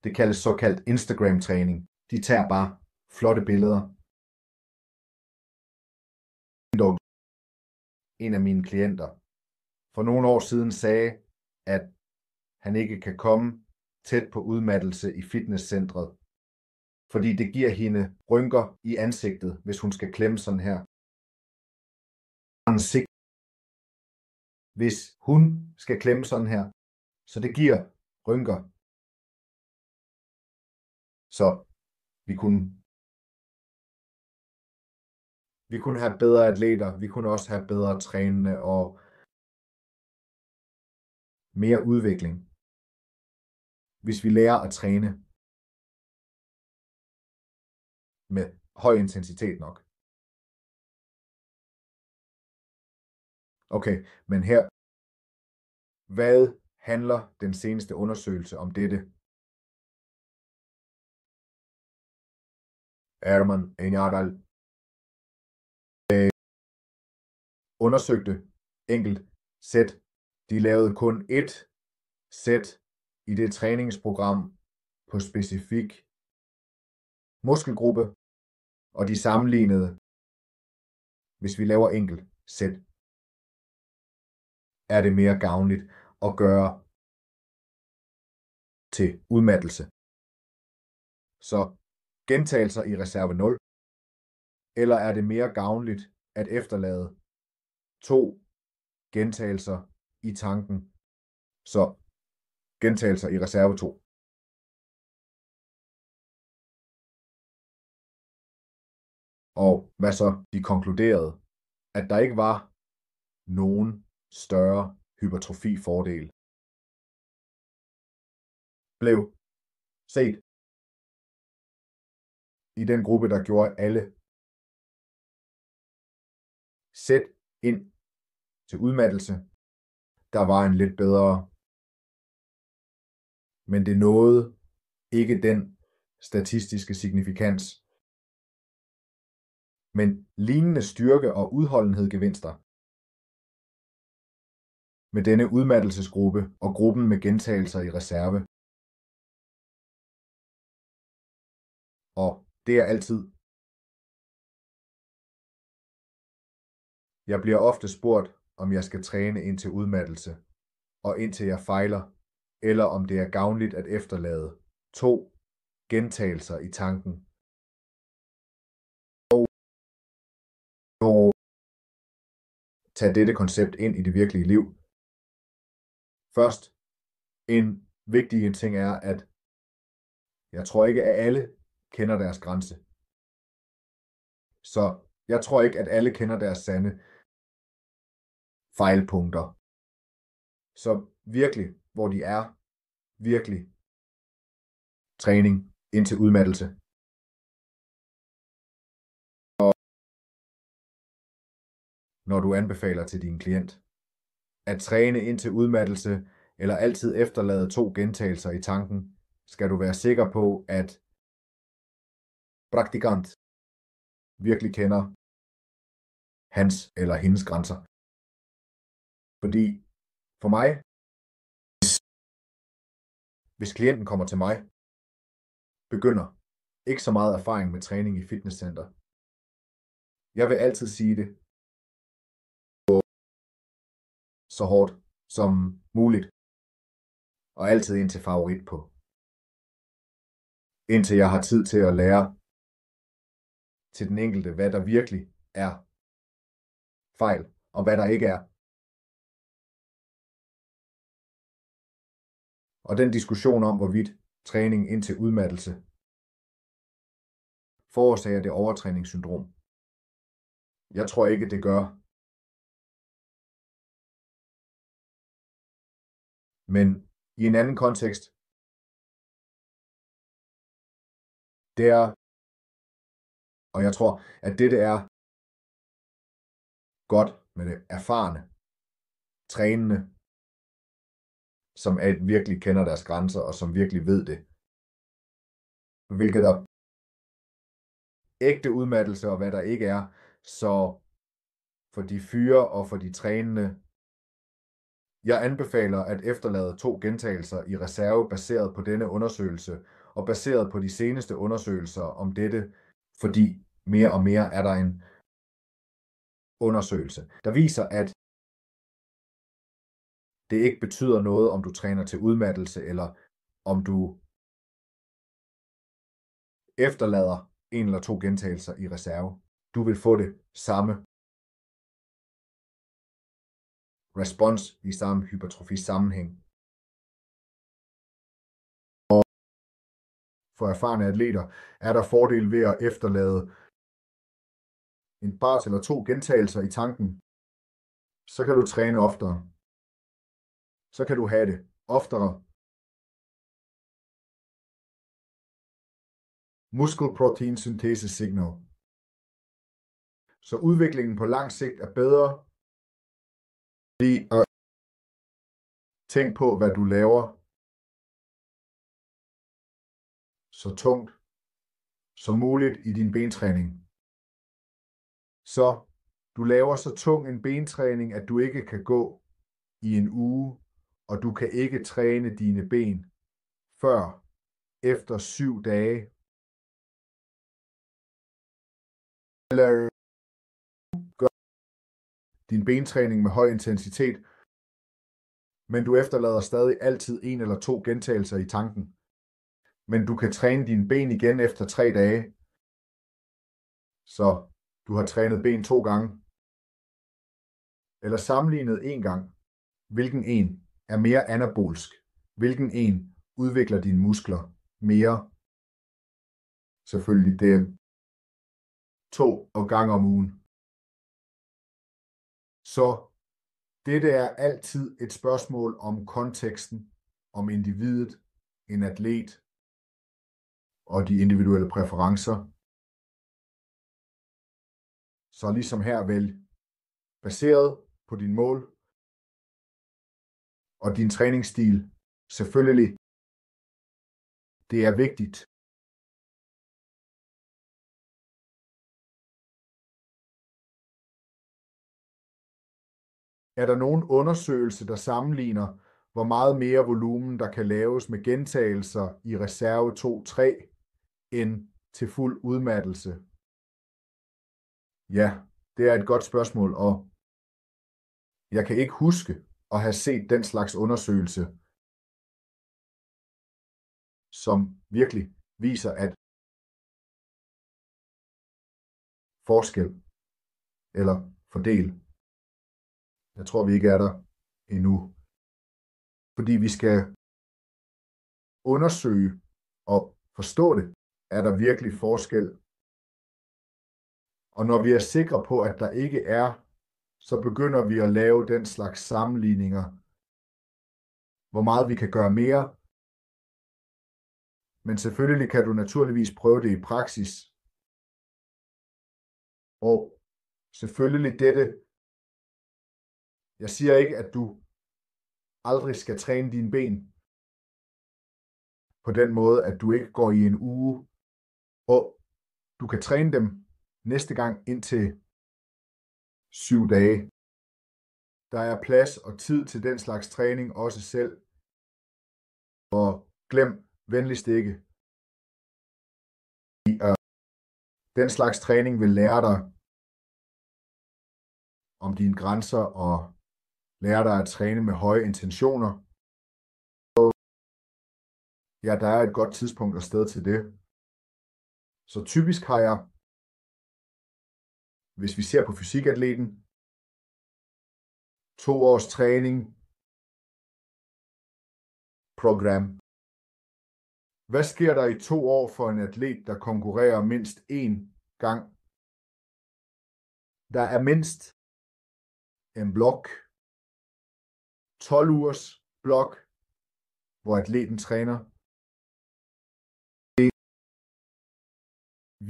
Det kaldes såkaldt Instagram-træning. De tager bare flotte billeder. En af mine klienter for nogle år siden sagde, at han ikke kan komme tæt på udmattelse i fitnesscentret, fordi det giver hende rynker i ansigtet, hvis hun skal klemme sådan her. Hvis hun skal klemme sådan her, så det giver rynker. Så vi kunne have bedre atleter, vi kunne også have bedre trænende og mere udvikling, hvis vi lærer at træne med høj intensitet nok. Okay, men her, hvad handler den seneste undersøgelse om dette? Erman Enyadal undersøgte enkelt sæt. De lavede kun ét sæt i det træningsprogram på specifik muskelgruppe, og de sammenlignede, hvis vi laver enkelt sæt, er det mere gavnligt at gøre til udmattelse. Så gentagelser i reserve 0, eller er det mere gavnligt at efterlade 2 gentagelser i tanken, så gentagelser i reserve 2. Og hvad så? De konkluderede, at der ikke var nogen større hypertrofifordel. Blev set i den gruppe, der gjorde alle sæt ind til udmattelse. Der var en lidt bedre, men det nåede ikke den statistiske signifikans. Men lignende styrke- og udholdenhedsgevinster med denne udmattelsesgruppe og gruppen med gentagelser i reserve. Og det er altid. Jeg bliver ofte spurgt, om jeg skal træne indtil udmattelse, og indtil jeg fejler, eller om det er gavnligt at efterlade 2 gentagelser i tanken. Og tage dette koncept ind i det virkelige liv. Først, en vigtig ting er, at jeg tror ikke, at alle kender deres grænse. Så jeg tror ikke, at alle kender deres sande fejlpunkter. Så virkelig, hvor de er, virkelig træning indtil udmattelse. Og når du anbefaler til din klient at træne indtil udmattelse, eller altid efterlade 2 gentagelser i tanken, skal du være sikker på, at praktikant virkelig kender hans eller hendes grænser. Fordi for mig, hvis klienten kommer til mig, begynder ikke så meget erfaring med træning i fitnesscenter. Jeg vil altid sige det så hårdt som muligt, og altid ind til favorit på. Indtil jeg har tid til at lære til den enkelte, hvad der virkelig er fejl, og hvad der ikke er. Og den diskussion om, hvorvidt træning indtil udmattelse forårsager det overtræningssyndrom. Jeg tror ikke, det gør. Men i en anden kontekst, det er, og jeg tror, at dette er godt med det erfarne, trænende, som virkelig kender deres grænser, og som virkelig ved det. Hvilket er ægte udmattelse, og hvad der ikke er. Så for de fyre og for de trænende, jeg anbefaler at efterlade 2 gentagelser i reserve baseret på denne undersøgelse, og baseret på de seneste undersøgelser om dette, fordi mere og mere er der en undersøgelse, der viser, at det ikke betyder noget, om du træner til udmattelse, eller om du efterlader 1 eller 2 gentagelser i reserve. Du vil få det samme respons i samme hypertrofi-sammenhæng. Og for erfarne atleter er der fordel ved at efterlade en par eller 2 gentagelser i tanken. Så kan du træne oftere. Så kan du have det oftere. Muscle protein syntese signal. Så udviklingen på lang sigt er bedre. Tænk på, hvad du laver så tungt som muligt i din bentræning. Så du laver så tung en bentræning, at du ikke kan gå i en uge, og du kan ikke træne dine ben før efter 7 dage. Eller gør din bentræning med høj intensitet, men du efterlader stadig altid 1 eller 2 gentagelser i tanken. Men du kan træne dine ben igen efter 3 dage. Så du har trænet ben 2 gange. Eller sammenlignet 1 gang. Hvilken en er mere anabolsk? Hvilken en udvikler dine muskler mere? Selvfølgelig det 2 gange om ugen. Så dette er altid et spørgsmål om konteksten, om individet, en atlet og de individuelle præferencer. Så ligesom her vælg baseret på din mål og din træningsstil. Selvfølgelig, det er vigtigt. Er der nogen undersøgelse, der sammenligner, hvor meget mere volumen, der kan laves med gentagelser i reserve 2-3 end til fuld udmattelse? Ja, det er et godt spørgsmål, og jeg kan ikke huske at have set den slags undersøgelse, som virkelig viser, at forskel eller fordel. Jeg tror, vi ikke er der endnu. Fordi vi skal undersøge og forstå det, er der virkelig forskel. Og når vi er sikre på, at der ikke er, så begynder vi at lave den slags sammenligninger. Hvor meget vi kan gøre mere. Men selvfølgelig kan du naturligvis prøve det i praksis. Og selvfølgelig dette. Jeg siger ikke, at du aldrig skal træne dine ben på den måde, at du ikke går i en uge, og du kan træne dem næste gang indtil 7 dage. Der er plads og tid til den slags træning også selv. Og glem venligst ikke. Den slags træning vil lære dig om dine grænser og lære dig at træne med høje intentioner. Ja, der er et godt tidspunkt og sted til det. Så typisk har jeg, hvis vi ser på fysikatleten, 2 års træning, program. Hvad sker der i 2 år for en atlet, der konkurrerer mindst 1 gang? Der er mindst en blok, 12 ugers blok, hvor atleten træner. Det er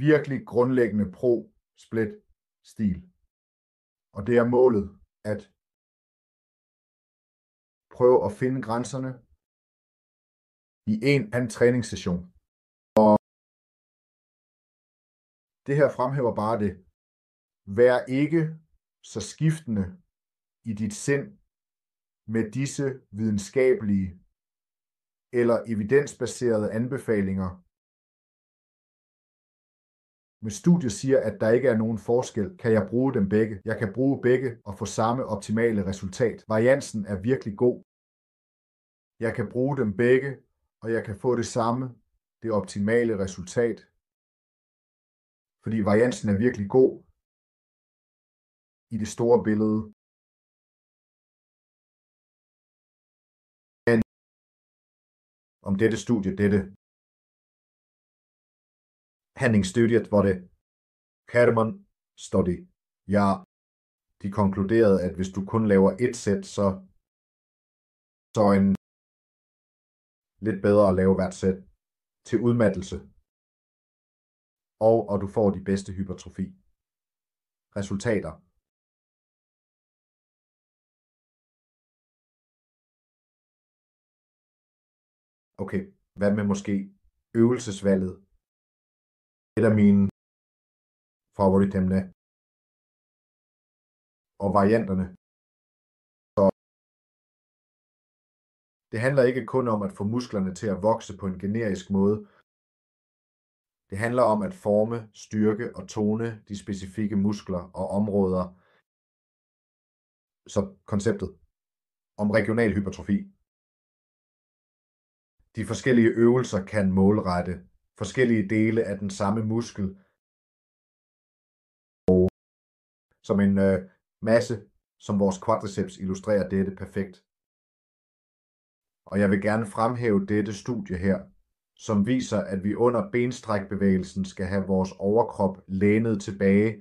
virkelig grundlæggende pro-split-stil. Og det er målet at prøve at finde grænserne i en anden træningssession. Og det her fremhæver bare det. Vær ikke så skiftende i dit sind med disse videnskabelige eller evidensbaserede anbefalinger. Hvis studiet siger, at der ikke er nogen forskel, kan jeg bruge dem begge. Jeg kan bruge begge og få samme optimale resultat. Variansen er virkelig god. Jeg kan bruge dem begge, og jeg kan få det samme, det optimale resultat. Fordi variansen er virkelig god i det store billede. Men om dette studie, dette handlingsstudiet, hvor det Kerman Study, ja, de konkluderede, at hvis du kun laver et sæt, så en lidt bedre at lave hvert sæt til udmattelse, og du får de bedste hypertrofi resultater. Okay, hvad med måske øvelsesvalget? Et af mine favoritemne og varianterne. Så det handler ikke kun om at få musklerne til at vokse på en generisk måde. Det handler om at forme, styrke og tone de specifikke muskler og områder. Så konceptet om regional hypertrofi. De forskellige øvelser kan målrette forskellige dele af den samme muskel og som en masse, som vores quadriceps illustrerer dette perfekt. Og jeg vil gerne fremhæve dette studie her, som viser, at vi under benstrækbevægelsen skal have vores overkrop lænet tilbage,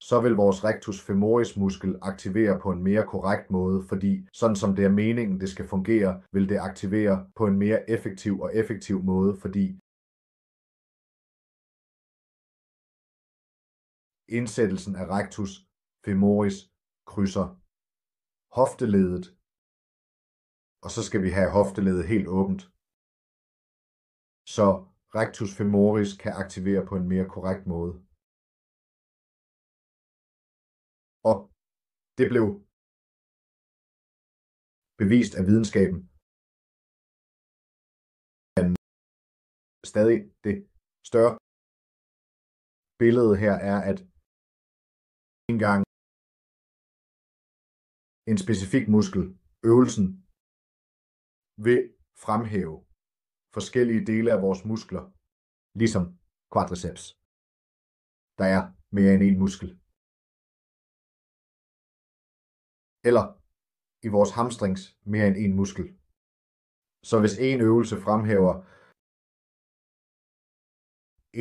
så vil vores rectus femoris muskel aktivere på en mere korrekt måde, fordi sådan som det er meningen, det skal fungere, vil det aktivere på en mere effektiv måde, fordi indsættelsen af rectus femoris krydser hofteledet, og så skal vi have hofteledet helt åbent, så rectus femoris kan aktivere på en mere korrekt måde. Og det blev bevist af videnskaben. Men stadig det større billede her er, at en gang en specifik muskel, øvelsen, vil fremhæve forskellige dele af vores muskler, ligesom quadriceps. Der er mere end en muskel. Eller i vores hamstrings mere end en muskel. Så hvis en øvelse fremhæver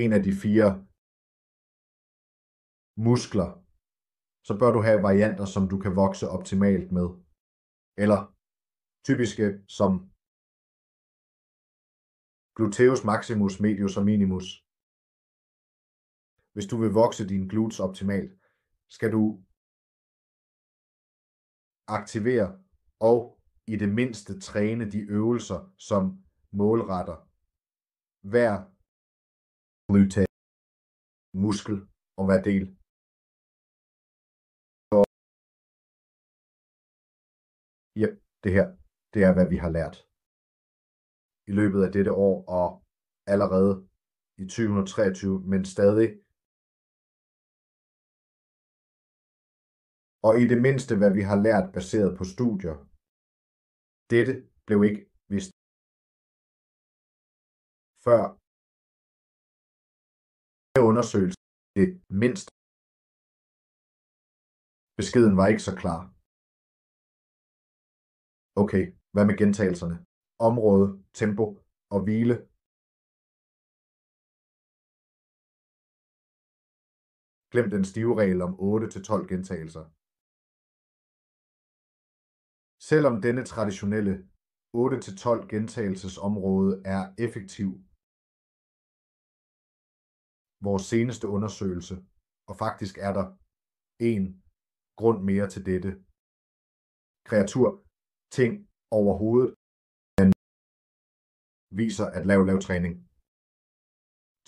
en af de 4 muskler, så bør du have varianter, som du kan vokse optimalt med. Eller typiske som gluteus maximus, medius og minimus. Hvis du vil vokse dine glutes optimalt, skal du aktivere og i det mindste træne de øvelser, som målretter hver glute muskel og hver del. Ja, det her, det er, hvad vi har lært i løbet af dette år og allerede i 2023, men stadig. Og i det mindste, hvad vi har lært baseret på studier. Dette blev ikke vist før undersøgelsen det mindste. Beskeden var ikke så klar. Okay, hvad med gentagelserne? Område, tempo og hvile. Glem den stive regel om 8-12 gentagelser. Selvom denne traditionelle 8-12 gentagelsesområde er effektiv, vores seneste undersøgelse, og faktisk er der en grund mere til dette. Kreatur, ting overhovedet, viser, at lav træning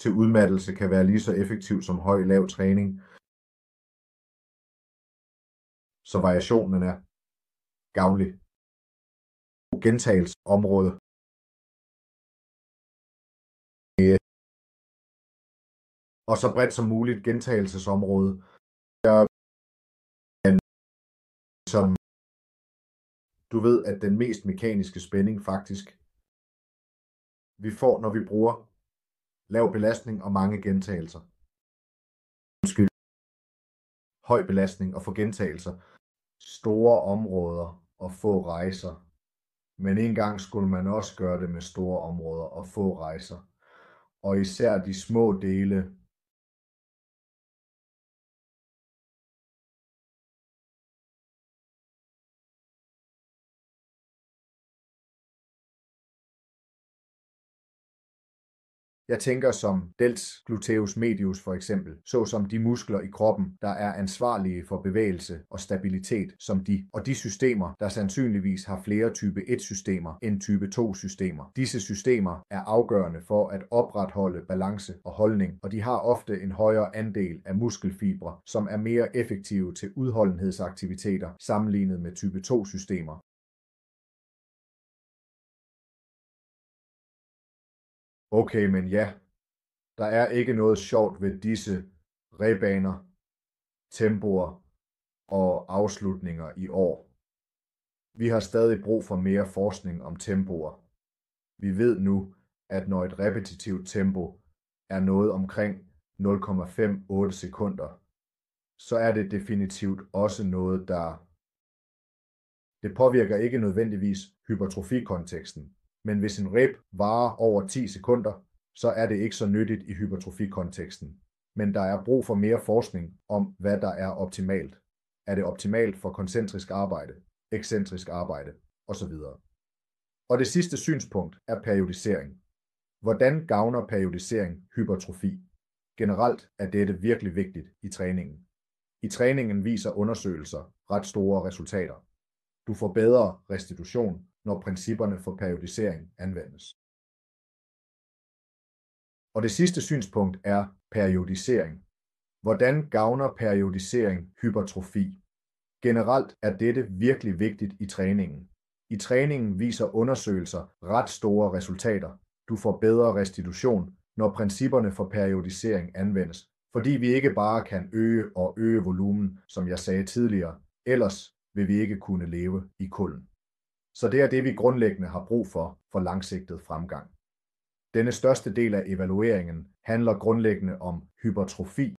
til udmattelse kan være lige så effektiv som høj-lav træning, så variationen er gavnlig. Gentagelsesområde. Og så bredt som muligt gentagelsesområde. Som du ved, at den mest mekaniske spænding faktisk vi får, når vi bruger lav belastning og mange gentagelser. Høj belastning og få gentagelser. Store områder og få rejser. Men en gang skulle man også gøre det med store områder og få rejser. Og især de små dele. Jeg tænker som dels gluteus medius for eksempel, såsom de muskler i kroppen, der er ansvarlige for bevægelse og stabilitet, og de systemer, der sandsynligvis har flere type 1-systemer end type 2-systemer. Disse systemer er afgørende for at opretholde balance og holdning, og de har ofte en højere andel af muskelfibre, som er mere effektive til udholdenhedsaktiviteter sammenlignet med type 2-systemer. Okay, men ja, der er ikke noget sjovt ved disse rebaner, tempoer og afslutninger i år. Vi har stadig brug for mere forskning om tempoer. Vi ved nu, at når et repetitivt tempo er noget omkring 0,58 sekunder, så er det definitivt også noget, det påvirker ikke nødvendigvis hypertrofikonteksten. Men hvis en rep varer over 10 sekunder, så er det ikke så nyttigt i hypertrofikonteksten. Men der er brug for mere forskning om, hvad der er optimalt. Er det optimalt for koncentrisk arbejde, ekscentrisk arbejde osv.? Og det sidste synspunkt er periodisering. Hvordan gavner periodisering hypertrofi? Generelt er dette virkelig vigtigt i træningen. I træningen viser undersøgelser ret store resultater. Du får bedre restitution, når principperne for periodisering anvendes. Og det sidste synspunkt er periodisering. Hvordan gavner periodisering hypertrofi? Generelt er dette virkelig vigtigt i træningen. I træningen viser undersøgelser ret store resultater. Du får bedre restitution, når principperne for periodisering anvendes, fordi vi ikke bare kan øge volumen, som jeg sagde tidligere, ellers vil vi ikke kunne leve i kulden. Så det er det, vi grundlæggende har brug for langsigtet fremgang. Denne største del af evalueringen handler grundlæggende om hypertrofi.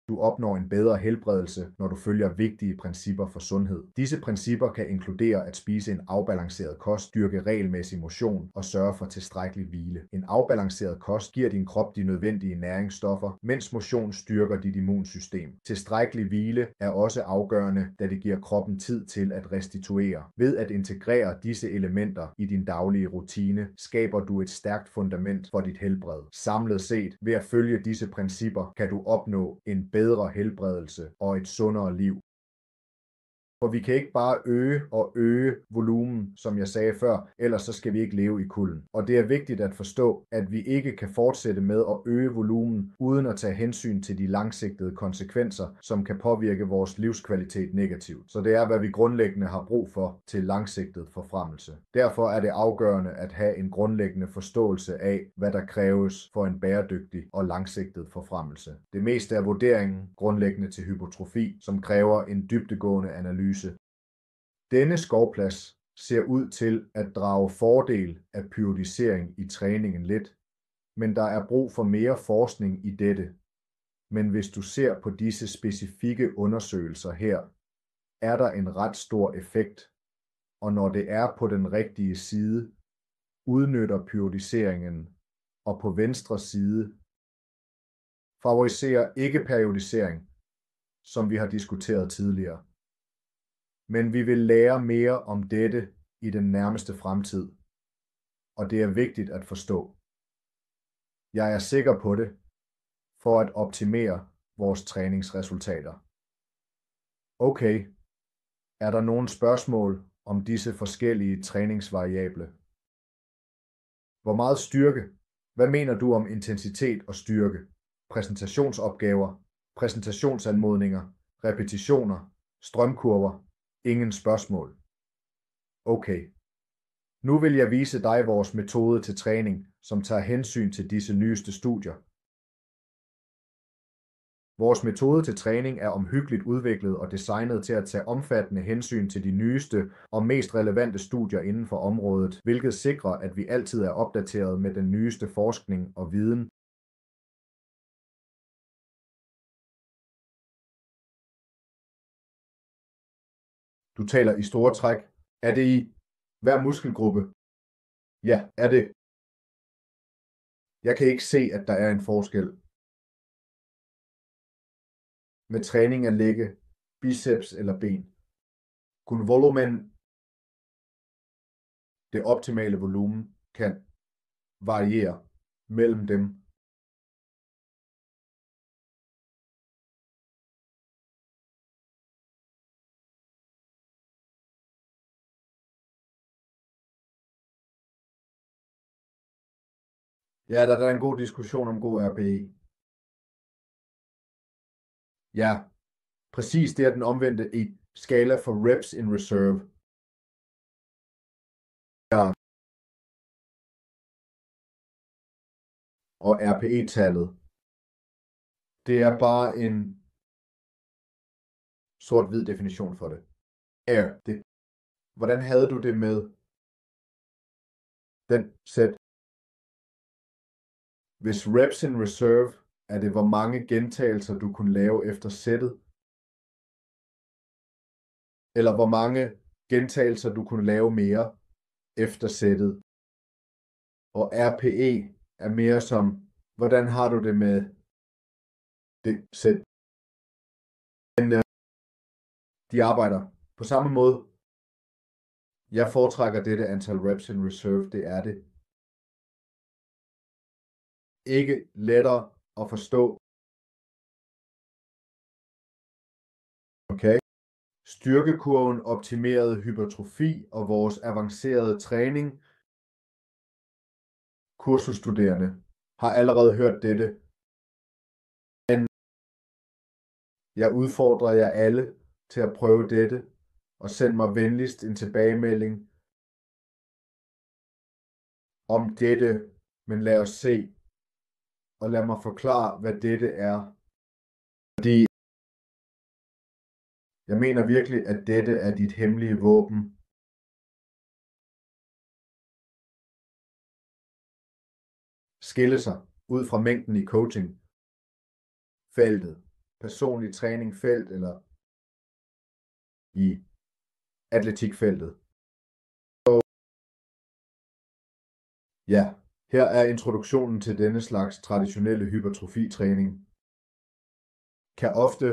Du opnår en bedre helbredelse, når du følger vigtige principper for sundhed. Disse principper kan inkludere at spise en afbalanceret kost, dyrke regelmæssig motion og sørge for tilstrækkelig hvile. En afbalanceret kost giver din krop de nødvendige næringsstoffer, mens motion styrker dit immunsystem. Tilstrækkelig hvile er også afgørende, da det giver kroppen tid til at restituere. Ved at integrere disse elementer i din daglige rutine, skaber du et stærkt fundament for dit helbred. Samlet set, ved at følge disse principper, kan du opnå en bedre helbredelse og et sundere liv. For vi kan ikke bare øge volumen, som jeg sagde før, ellers så skal vi ikke leve i kulden. Og det er vigtigt at forstå, at vi ikke kan fortsætte med at øge volumen, uden at tage hensyn til de langsigtede konsekvenser, som kan påvirke vores livskvalitet negativt. Så det er, hvad vi grundlæggende har brug for til langsigtet forfremmelse. Derfor er det afgørende at have en grundlæggende forståelse af, hvad der kræves for en bæredygtig og langsigtet forfremmelse. Det meste er vurderingen grundlæggende til hypertrofi, som kræver en dybdegående analyse. Denne skovplads ser ud til at drage fordel af periodisering i træningen lidt, men der er brug for mere forskning i dette. Men hvis du ser på disse specifikke undersøgelser her, er der en ret stor effekt, og når det er på den rigtige side, udnytter periodiseringen, og på venstre side favoriserer ikke periodisering, som vi har diskuteret tidligere. Men vi vil lære mere om dette i den nærmeste fremtid, og det er vigtigt at forstå. Jeg er sikker på det, for at optimere vores træningsresultater. Okay, er der nogle spørgsmål om disse forskellige træningsvariable? Hvor meget styrke? Hvad mener du om intensitet og styrke? Præsentationsopgaver, præsentationsanmodninger, repetitioner, strømkurver? Ingen spørgsmål. Okay. Nu vil jeg vise dig vores metode til træning, som tager hensyn til disse nyeste studier. Vores metode til træning er omhyggeligt udviklet og designet til at tage omfattende hensyn til de nyeste og mest relevante studier inden for området, hvilket sikrer, at vi altid er opdateret med den nyeste forskning og viden. Du taler i store træk. Er det i hver muskelgruppe? Ja, er det. Jeg kan ikke se, at der er en forskel. Med træning af lægge, biceps eller ben. Kun volumen, det optimale volumen, kan variere mellem dem. Ja, der er en god diskussion om god RPE. Ja, præcis det er den omvendte i skala for reps in reserve. Ja. Og RPE-tallet, det er bare en sort-hvid definition for det. Det. Hvordan havde du det med den sæt? Hvis reps in reserve, er det hvor mange gentagelser du kunne lave efter sættet? Eller hvor mange gentagelser du kunne lave mere, eftersættet. Og RPE er mere som, hvordan har du det med det sæt. Men de arbejder på samme måde. Jeg foretrækker dette antal reps in reserve, det er det. Ikke lettere at forstå. Okay. Styrkekurven, optimeret hypertrofi og vores avancerede træning. Kursusstuderende har allerede hørt dette. Men jeg udfordrer jer alle til at prøve dette, og send mig venligst en tilbagemelding om dette, men lad os se, og lad mig forklare, hvad dette er. Fordi jeg mener virkelig, at dette er dit hemmelige våben. Skille sig ud fra mængden i coaching feltet, personlig træning felt eller i atletikfeltet. Ja, her er introduktionen til denne slags traditionelle hypertrofitræning. Kan ofte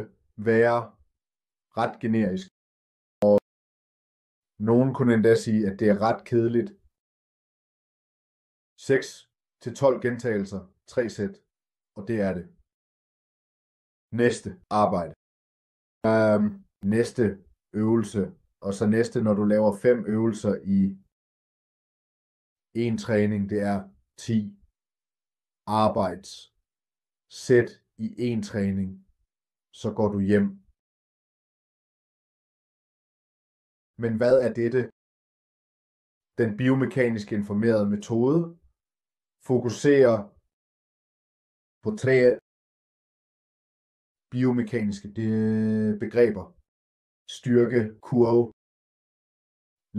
være ret generisk, og nogen kunne endda sige, at det er ret kedeligt. 6-12 gentagelser, 3 sæt, og det er det. Næste arbejde. Næste øvelse, og så næste, når du laver 5 øvelser i en træning, det er 10 arbejdssæt i en træning, så går du hjem. Men hvad er dette? Den biomekanisk informerede metode fokuserer på 3 biomekaniske begreber. Styrke, kurve,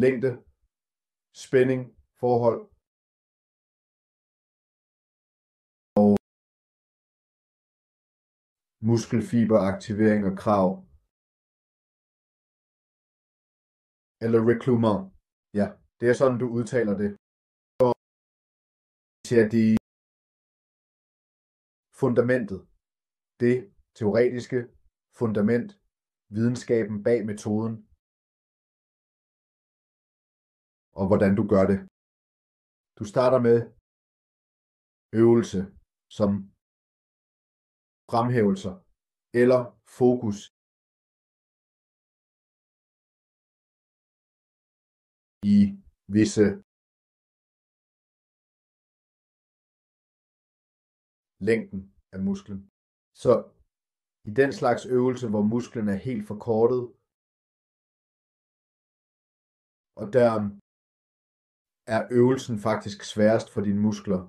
længde, spænding, forhold og muskelfiberaktivering og krav. Eller recruitment. Ja, det er sådan, du udtaler det. Så ser de fundamentet, det teoretiske fundament, videnskaben bag metoden, og hvordan du gør det. Du starter med øvelse som fremhævelser eller fokus i visse længden af musklen. Så i den slags øvelse, hvor musklen er helt forkortet, og der er øvelsen faktisk sværest for dine muskler.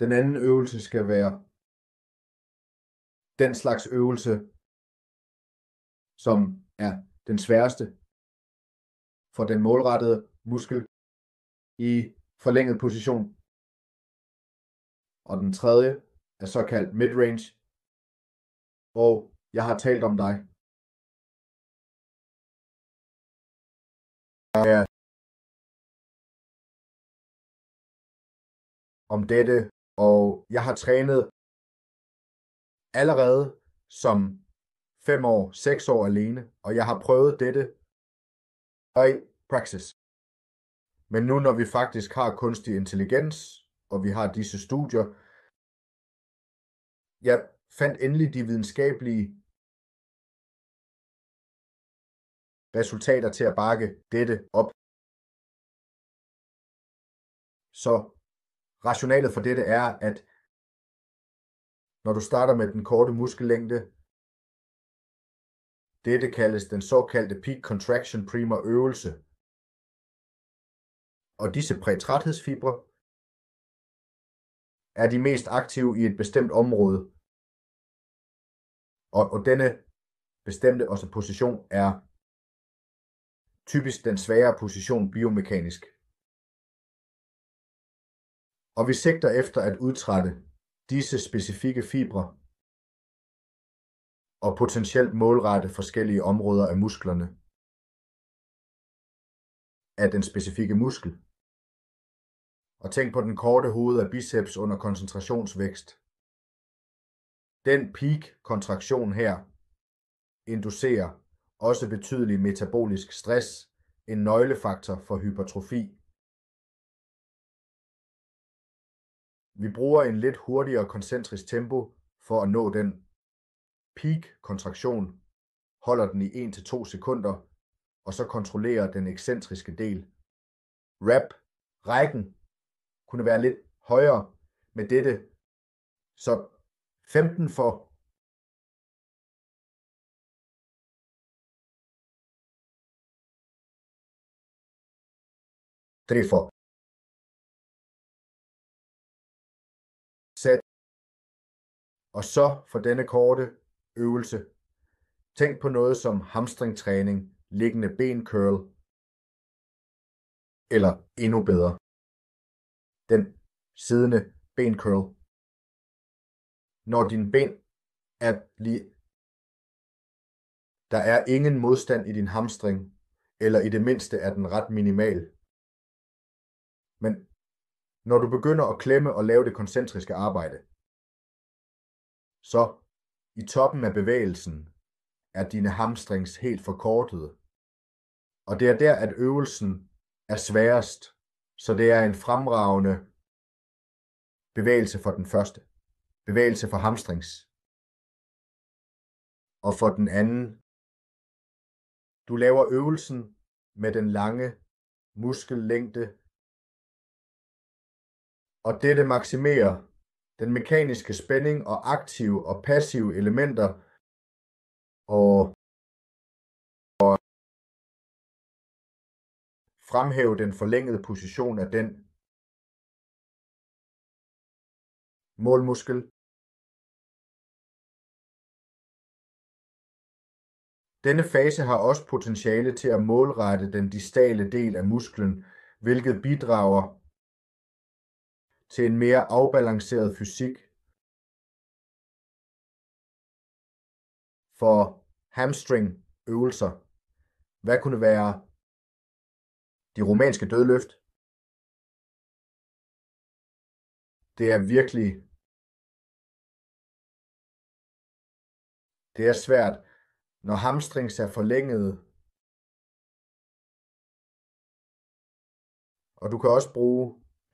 Den anden øvelse skal være den slags øvelse, som er den sværeste for den målrettede muskel i forlænget position. Og den tredje er såkaldt midrange, og jeg har talt om dig. Om dette, og jeg har trænet allerede som 5 år, 6 år alene, og jeg har prøvet dette i praxis. Men nu når vi faktisk har kunstig intelligens, og vi har disse studier, jeg fandt endelig de videnskabelige resultater til at bakke dette op. Så rationalet for dette er, at når du starter med den korte muskellængde, dette kaldes den såkaldte peak contraction primer øvelse. Og disse prætræthedsfibre er de mest aktive i et bestemt område. Og denne bestemte position er typisk den svagere position biomekanisk. Og vi sigter efter at udtrætte disse specifikke fibre og potentielt målrette forskellige områder af musklerne. af den specifikke muskel. Og tænk på den korte hoved af biceps under koncentrationsvækst. Den peak-kontraktion her inducerer også betydelig metabolisk stress, en nøglefaktor for hypertrofi. Vi bruger en lidt hurtigere koncentrisk tempo for at nå den peak-kontraktion, holder den i 1-2 sekunder, og så kontrollerer den ekscentriske del. Rækken kunne være lidt højere med dette, så 15 for sæt. Og så for denne korte øvelse, tænk på noget som hamstringtræning, liggende ben curl, eller endnu bedre, den siddende ben curl. Når dine ben er lige, der er ingen modstand i din hamstring, eller i det mindste er den ret minimal. Men når du begynder at klemme og lave det koncentriske arbejde, så i toppen af bevægelsen er dine hamstrings helt forkortede. Og det er der, at øvelsen er sværest, så det er en fremragende bevægelse for den første. Bevægelse for hamstrings. Og for den anden, du laver øvelsen med den lange muskellængde, og dette maksimerer den mekaniske spænding og aktive og passive elementer, og fremhæve den forlængede position af den målmuskel. Denne fase har også potentiale til at målrette den distale del af musklen, hvilket bidrager til en mere afbalanceret fysik. For hamstring-øvelser, hvad kunne være de romanske dødløft? Det er virkelig, det er svært, når hamstrings er forlængede. Og du kan også bruge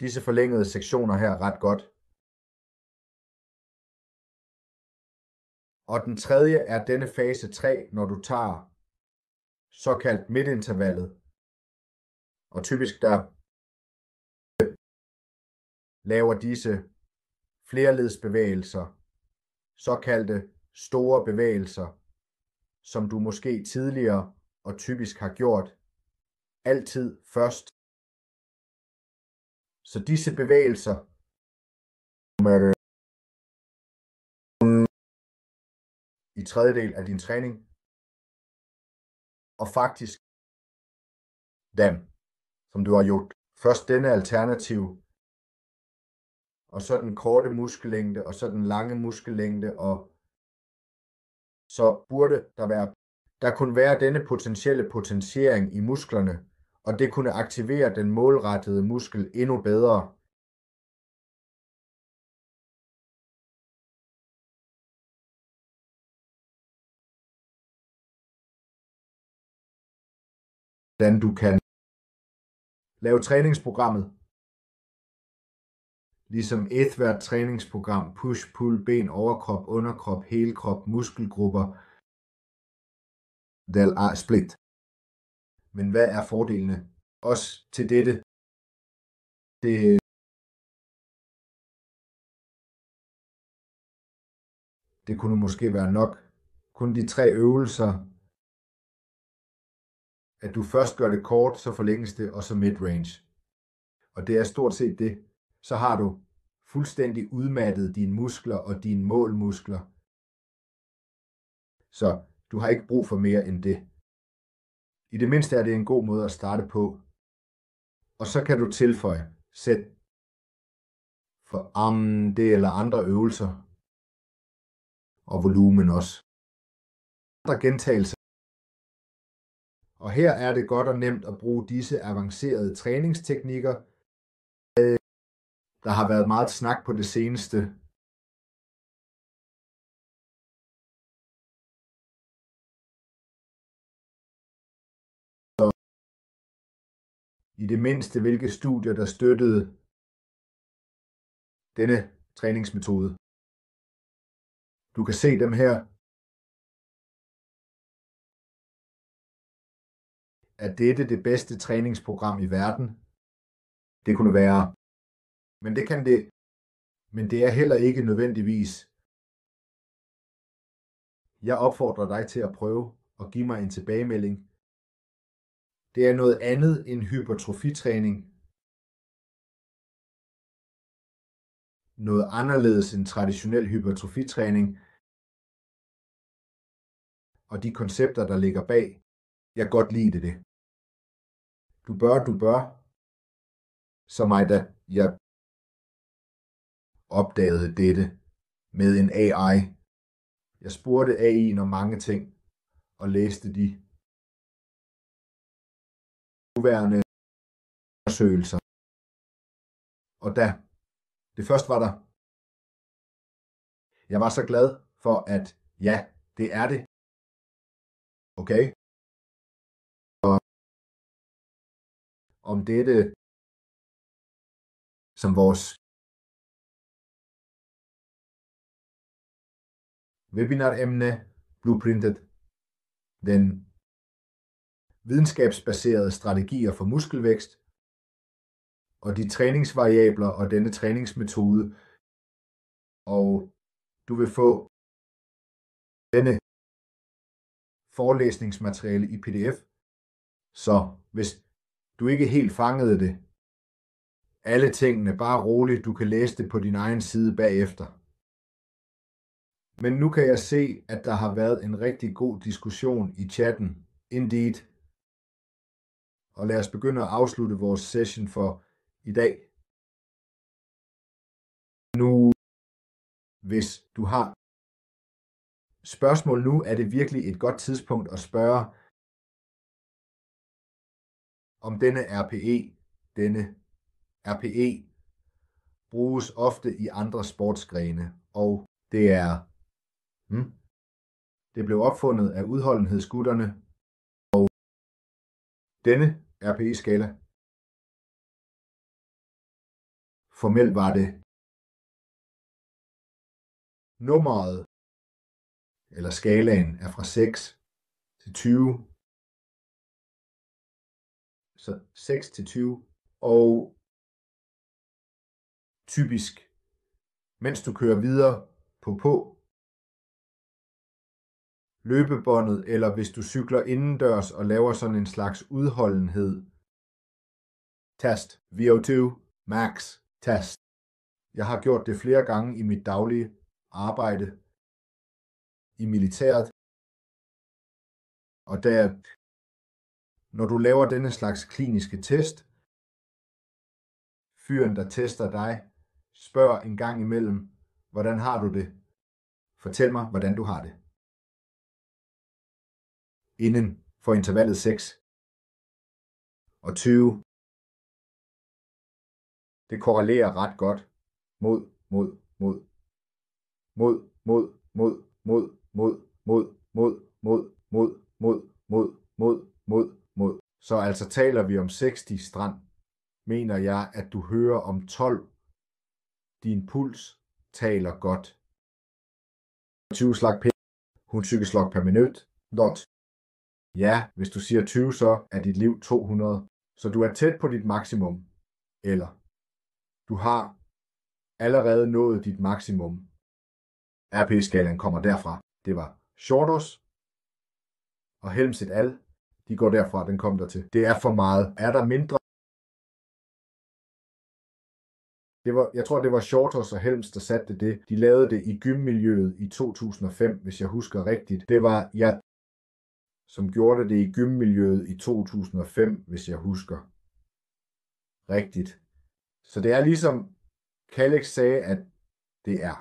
disse forlængede sektioner her ret godt. Og den tredje er denne fase 3, når du tager såkaldt midtintervallet. Og typisk der laver disse flerledsbevægelser, såkaldte store bevægelser, som du måske tidligere og typisk har gjort altid først. Så disse bevægelser i tredjedel af din træning, og faktisk dem, som du har gjort først denne alternativ, og så den korte muskellængde, og så den lange muskellængde, og så burde der kunne være denne potentielle potentiering i musklerne, og det kunne aktivere den målrettede muskel endnu bedre. Hvordan du kan lave træningsprogrammet, ligesom ethvert træningsprogram, push, pull, ben, overkrop, underkrop, helkrop, muskelgrupper, del A split. Men hvad er fordelene? Også til dette. Det kunne måske være nok. Kun de 3 øvelser, at du først gør det kort, så forlænges det, og så midrange. Og det er stort set det. Så har du fuldstændig udmattet dine muskler og dine målmuskler. Så du har ikke brug for mere end det. I det mindste er det en god måde at starte på. Og så kan du tilføje sæt for armen, det eller andre øvelser. Og volumen også. Andre gentagelser. Og her er det godt og nemt at bruge disse avancerede træningsteknikker. Der har været meget snak på det seneste. I det mindste, hvilke studier, der støttede denne træningsmetode. Du kan se dem her. Er dette det bedste træningsprogram i verden? Det kunne være. Men det kan det. Men det er heller ikke nødvendigvis. Jeg opfordrer dig til at prøve og give mig en tilbagemelding. Det er noget andet end hypertrofitræning. Noget anderledes end traditionel hypertrofitræning. Og de koncepter, der ligger bag. Jeg godt lide det. Du bør. Så mig da jeg opdagede dette med en AI. Jeg spurgte AI om mange ting og læste de nuværende undersøgelser. Og da det først var der, jeg var så glad for, at ja, det er det. Okay? Og om dette som vores webinaremne Blueprintet, den videnskabsbaserede strategier for muskelvækst og de træningsvariabler og denne træningsmetode, og du vil få denne forelæsningsmateriale i PDF, så hvis du ikke helt fangede det, alle tingene, bare roligt, du kan læse det på din egen side bagefter. Men nu kan jeg se, at der har været en rigtig god diskussion i chatten, indeed. Og lad os begynde at afslutte vores session for i dag. Nu, hvis du har spørgsmål nu, er det virkelig et godt tidspunkt at spørge om denne RPE bruges ofte i andre sportsgrene, og det blev opfundet af udholdenhedsgutterne, og denne RPE-skala, formelt var det nummeret, eller skalaen er fra 6 til 20, så 6 til 20, og typisk, mens du kører videre på løbebåndet, eller hvis du cykler indendørs og laver sådan en slags udholdenhed test, VO2 max test. Jeg har gjort det flere gange i mit daglige arbejde i militæret, og når du laver denne slags kliniske test, fyren, der tester dig, spørg en gang imellem, hvordan har du det? Fortæl mig, hvordan du har det. Inden for intervallet 6 og 20. Det korrelerer ret godt mod. Så altså taler vi om 60 strand, mener jeg, at du hører om 12. Din puls taler godt. 20 slag per 120 slag per minut. Ja, hvis du siger 20, så er dit liv 200. Så du er tæt på dit maksimum. Eller du har allerede nået dit maksimum. RP-skalaen kommer derfra. Det var Shortos og Helms et al. De går derfra, den kom der til. Det er for meget. Er der mindre? Jeg tror, det var Shortos og Helms, der satte det. De lavede det i gymmiljøet i 2005, hvis jeg husker rigtigt. Det var jeg, som gjorde det i gymmiljøet i 2005, hvis jeg husker rigtigt. Så det er ligesom Kalex sagde, at det er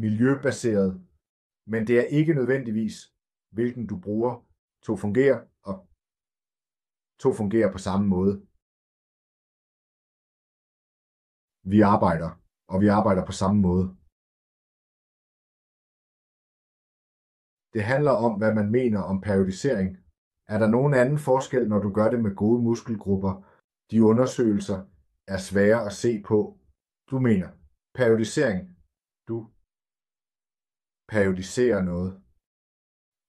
miljøbaseret, men det er ikke nødvendigvis, hvilken du bruger To fungerer på samme måde. Vi arbejder på samme måde. Det handler om, hvad man mener om periodisering. Er der nogen anden forskel, når du gør det med gode muskelgrupper? De undersøgelser er svære at se på. Du mener periodisering. Du periodiserer noget.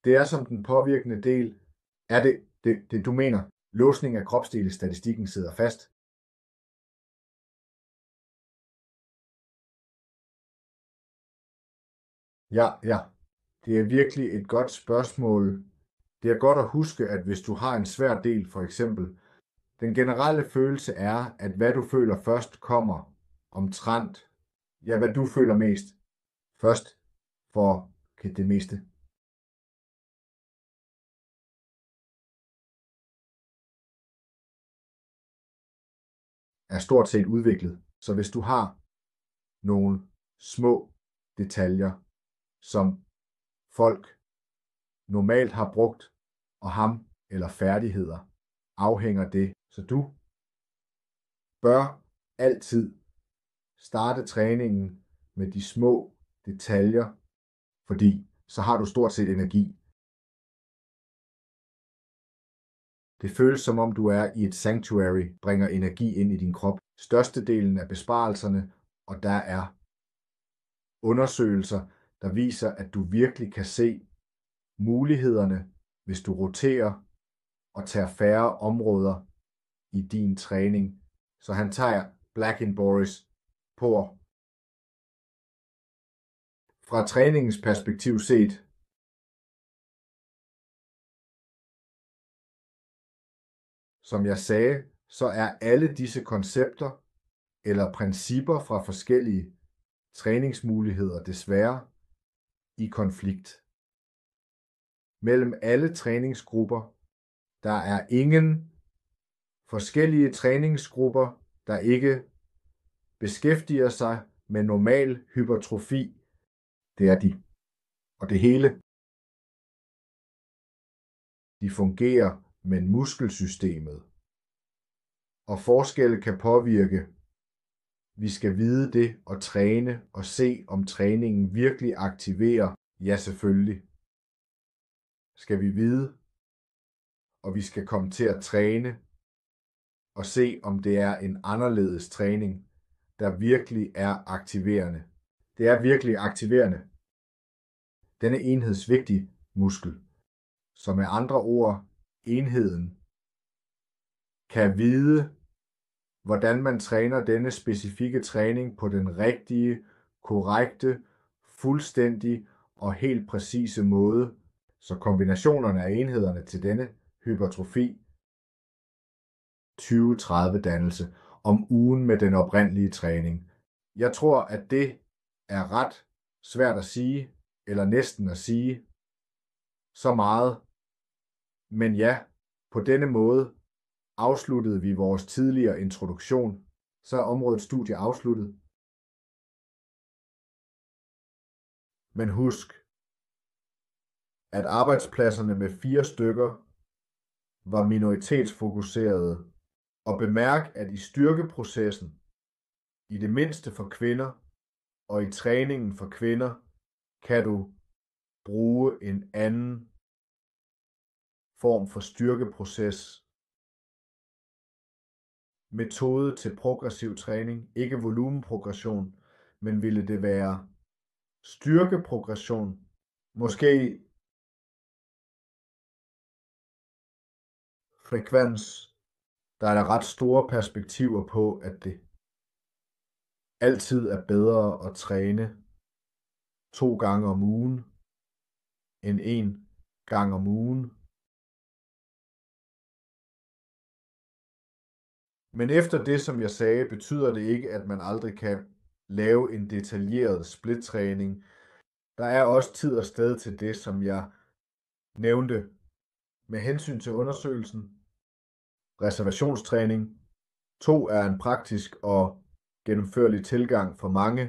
Det er som den påvirkende del. Er det du mener? Låsning af kropsdele i statistikken sidder fast. Ja. Det er virkelig et godt spørgsmål. Det er godt at huske, at hvis du har en svær del, for eksempel, den generelle følelse er, at hvad du føler først kommer omtrent, hvad du føler mest først for det meste. Er stort set udviklet. Så hvis du har nogle små detaljer, som folk normalt har brugt, og ham eller færdigheder, afhænger det. Så du bør altid starte træningen med de små detaljer, fordi så har du stort set energi. Det føles som om du er i et sanctuary, bringer energi ind i din krop. Størstedelen af besparelserne, og der er undersøgelser, der viser, at du virkelig kan se mulighederne, hvis du roterer og tager færre områder i din træning. Så han tager Black in Boris på. Fra træningens perspektiv set, som jeg sagde, så er alle disse koncepter eller principper fra forskellige træningsmuligheder desværre i konflikt. Mellem alle træningsgrupper, der er ingen forskellige træningsgrupper, der ikke beskæftiger sig med normal hypertrofi. Det er de. Og det hele. De fungerer, men muskelsystemet og forskelle kan påvirke. Vi skal vide det og træne og se, om træningen virkelig aktiverer. Ja, selvfølgelig skal vi vide, og vi skal komme til at træne og se, om det er en anderledes træning, der virkelig er aktiverende. Det er virkelig aktiverende. Denne enhedsvigtig muskel, som med andre ord enheden, kan vide, hvordan man træner denne specifikke træning på den rigtige, korrekte, fuldstændig og helt præcise måde, så kombinationerne af enhederne til denne hypertrofi 20-30 dannelse om ugen med den oprindelige træning. Jeg tror, at det er ret svært at sige, eller næsten at sige så meget. Men ja, på denne måde afsluttede vi vores tidligere introduktion. Så er området studie afsluttet. Men husk, at arbejdspladserne med 4 stykker var minoritetsfokuserede, og bemærk, at i styrkeprocessen, i det mindste for kvinder, og i træningen for kvinder, kan du bruge en anden form for styrkeproces. Metode til progressiv træning, ikke volumenprogression, men ville det være styrkeprogression, måske frekvens, der er der ret store perspektiver på, at det altid er bedre at træne 2 gange om ugen, end 1 gang om ugen. Men efter det, som jeg sagde, betyder det ikke, at man aldrig kan lave en detaljeret splittræning. Der er også tid og sted til det, som jeg nævnte med hensyn til undersøgelsen. Reservationstræning 2 er en praktisk og gennemførlig tilgang for mange.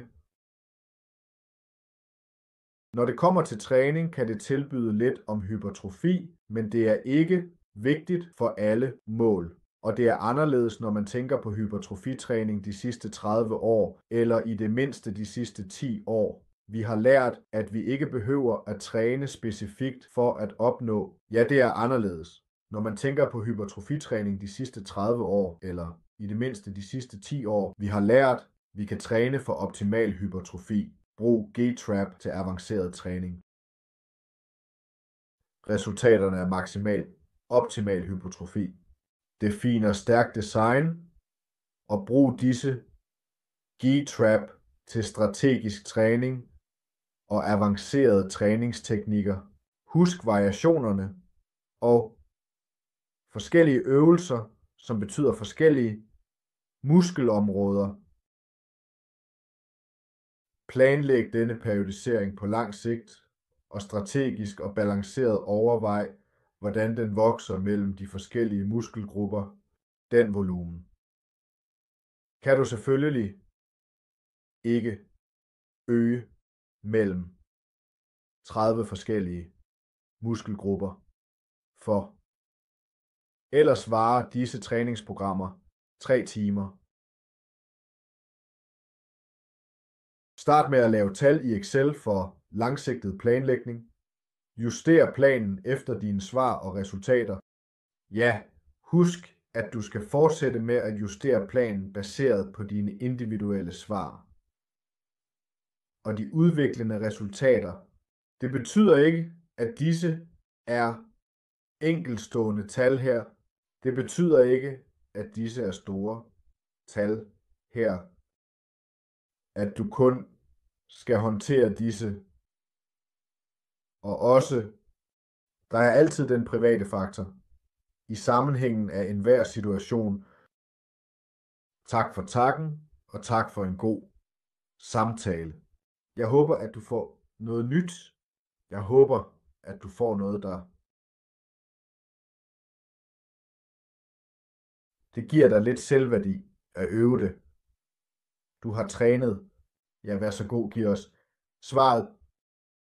Når det kommer til træning, kan det tilbyde lidt om hypertrofi, men det er ikke vigtigt for alle mål. Og det er anderledes, når man tænker på hypertrofitræning de sidste 30 år, eller i det mindste de sidste 10 år. Vi har lært, at vi ikke behøver at træne specifikt for at opnå. Ja, det er anderledes. Når man tænker på hypertrofitræning de sidste 30 år, eller i det mindste de sidste 10 år, vi har lært, at vi kan træne for optimal hypertrofi. Brug G-Trap til avanceret træning. Resultaterne er optimal hypertrofi. Definer stærk design og brug disse G-Trap til strategisk træning og avancerede træningsteknikker. Husk variationerne og forskellige øvelser, som betyder forskellige muskelområder. Planlæg denne periodisering på lang sigt og strategisk og balanceret overvej, hvordan den vokser mellem de forskellige muskelgrupper, den volumen. Kan du selvfølgelig ikke øge mellem 30 forskellige muskelgrupper, for ellers varer disse træningsprogrammer 3 timer. Start med at lave tal i Excel for langsigtet planlægning. Juster planen efter dine svar og resultater. Ja, husk, at du skal fortsætte med at justere planen baseret på dine individuelle svar og de udviklende resultater. Det betyder ikke, at disse er enkeltstående tal her. Det betyder ikke, at disse er store tal her. At du kun skal håndtere disse. Og også, der er altid den private faktor i sammenhængen af enhver situation. Tak for takken, og tak for en god samtale. Jeg håber, at du får noget nyt. Jeg håber, at du får noget, der det giver dig lidt selvværdi at øve det. Du har trænet. Ja, vær så god, giv os svaret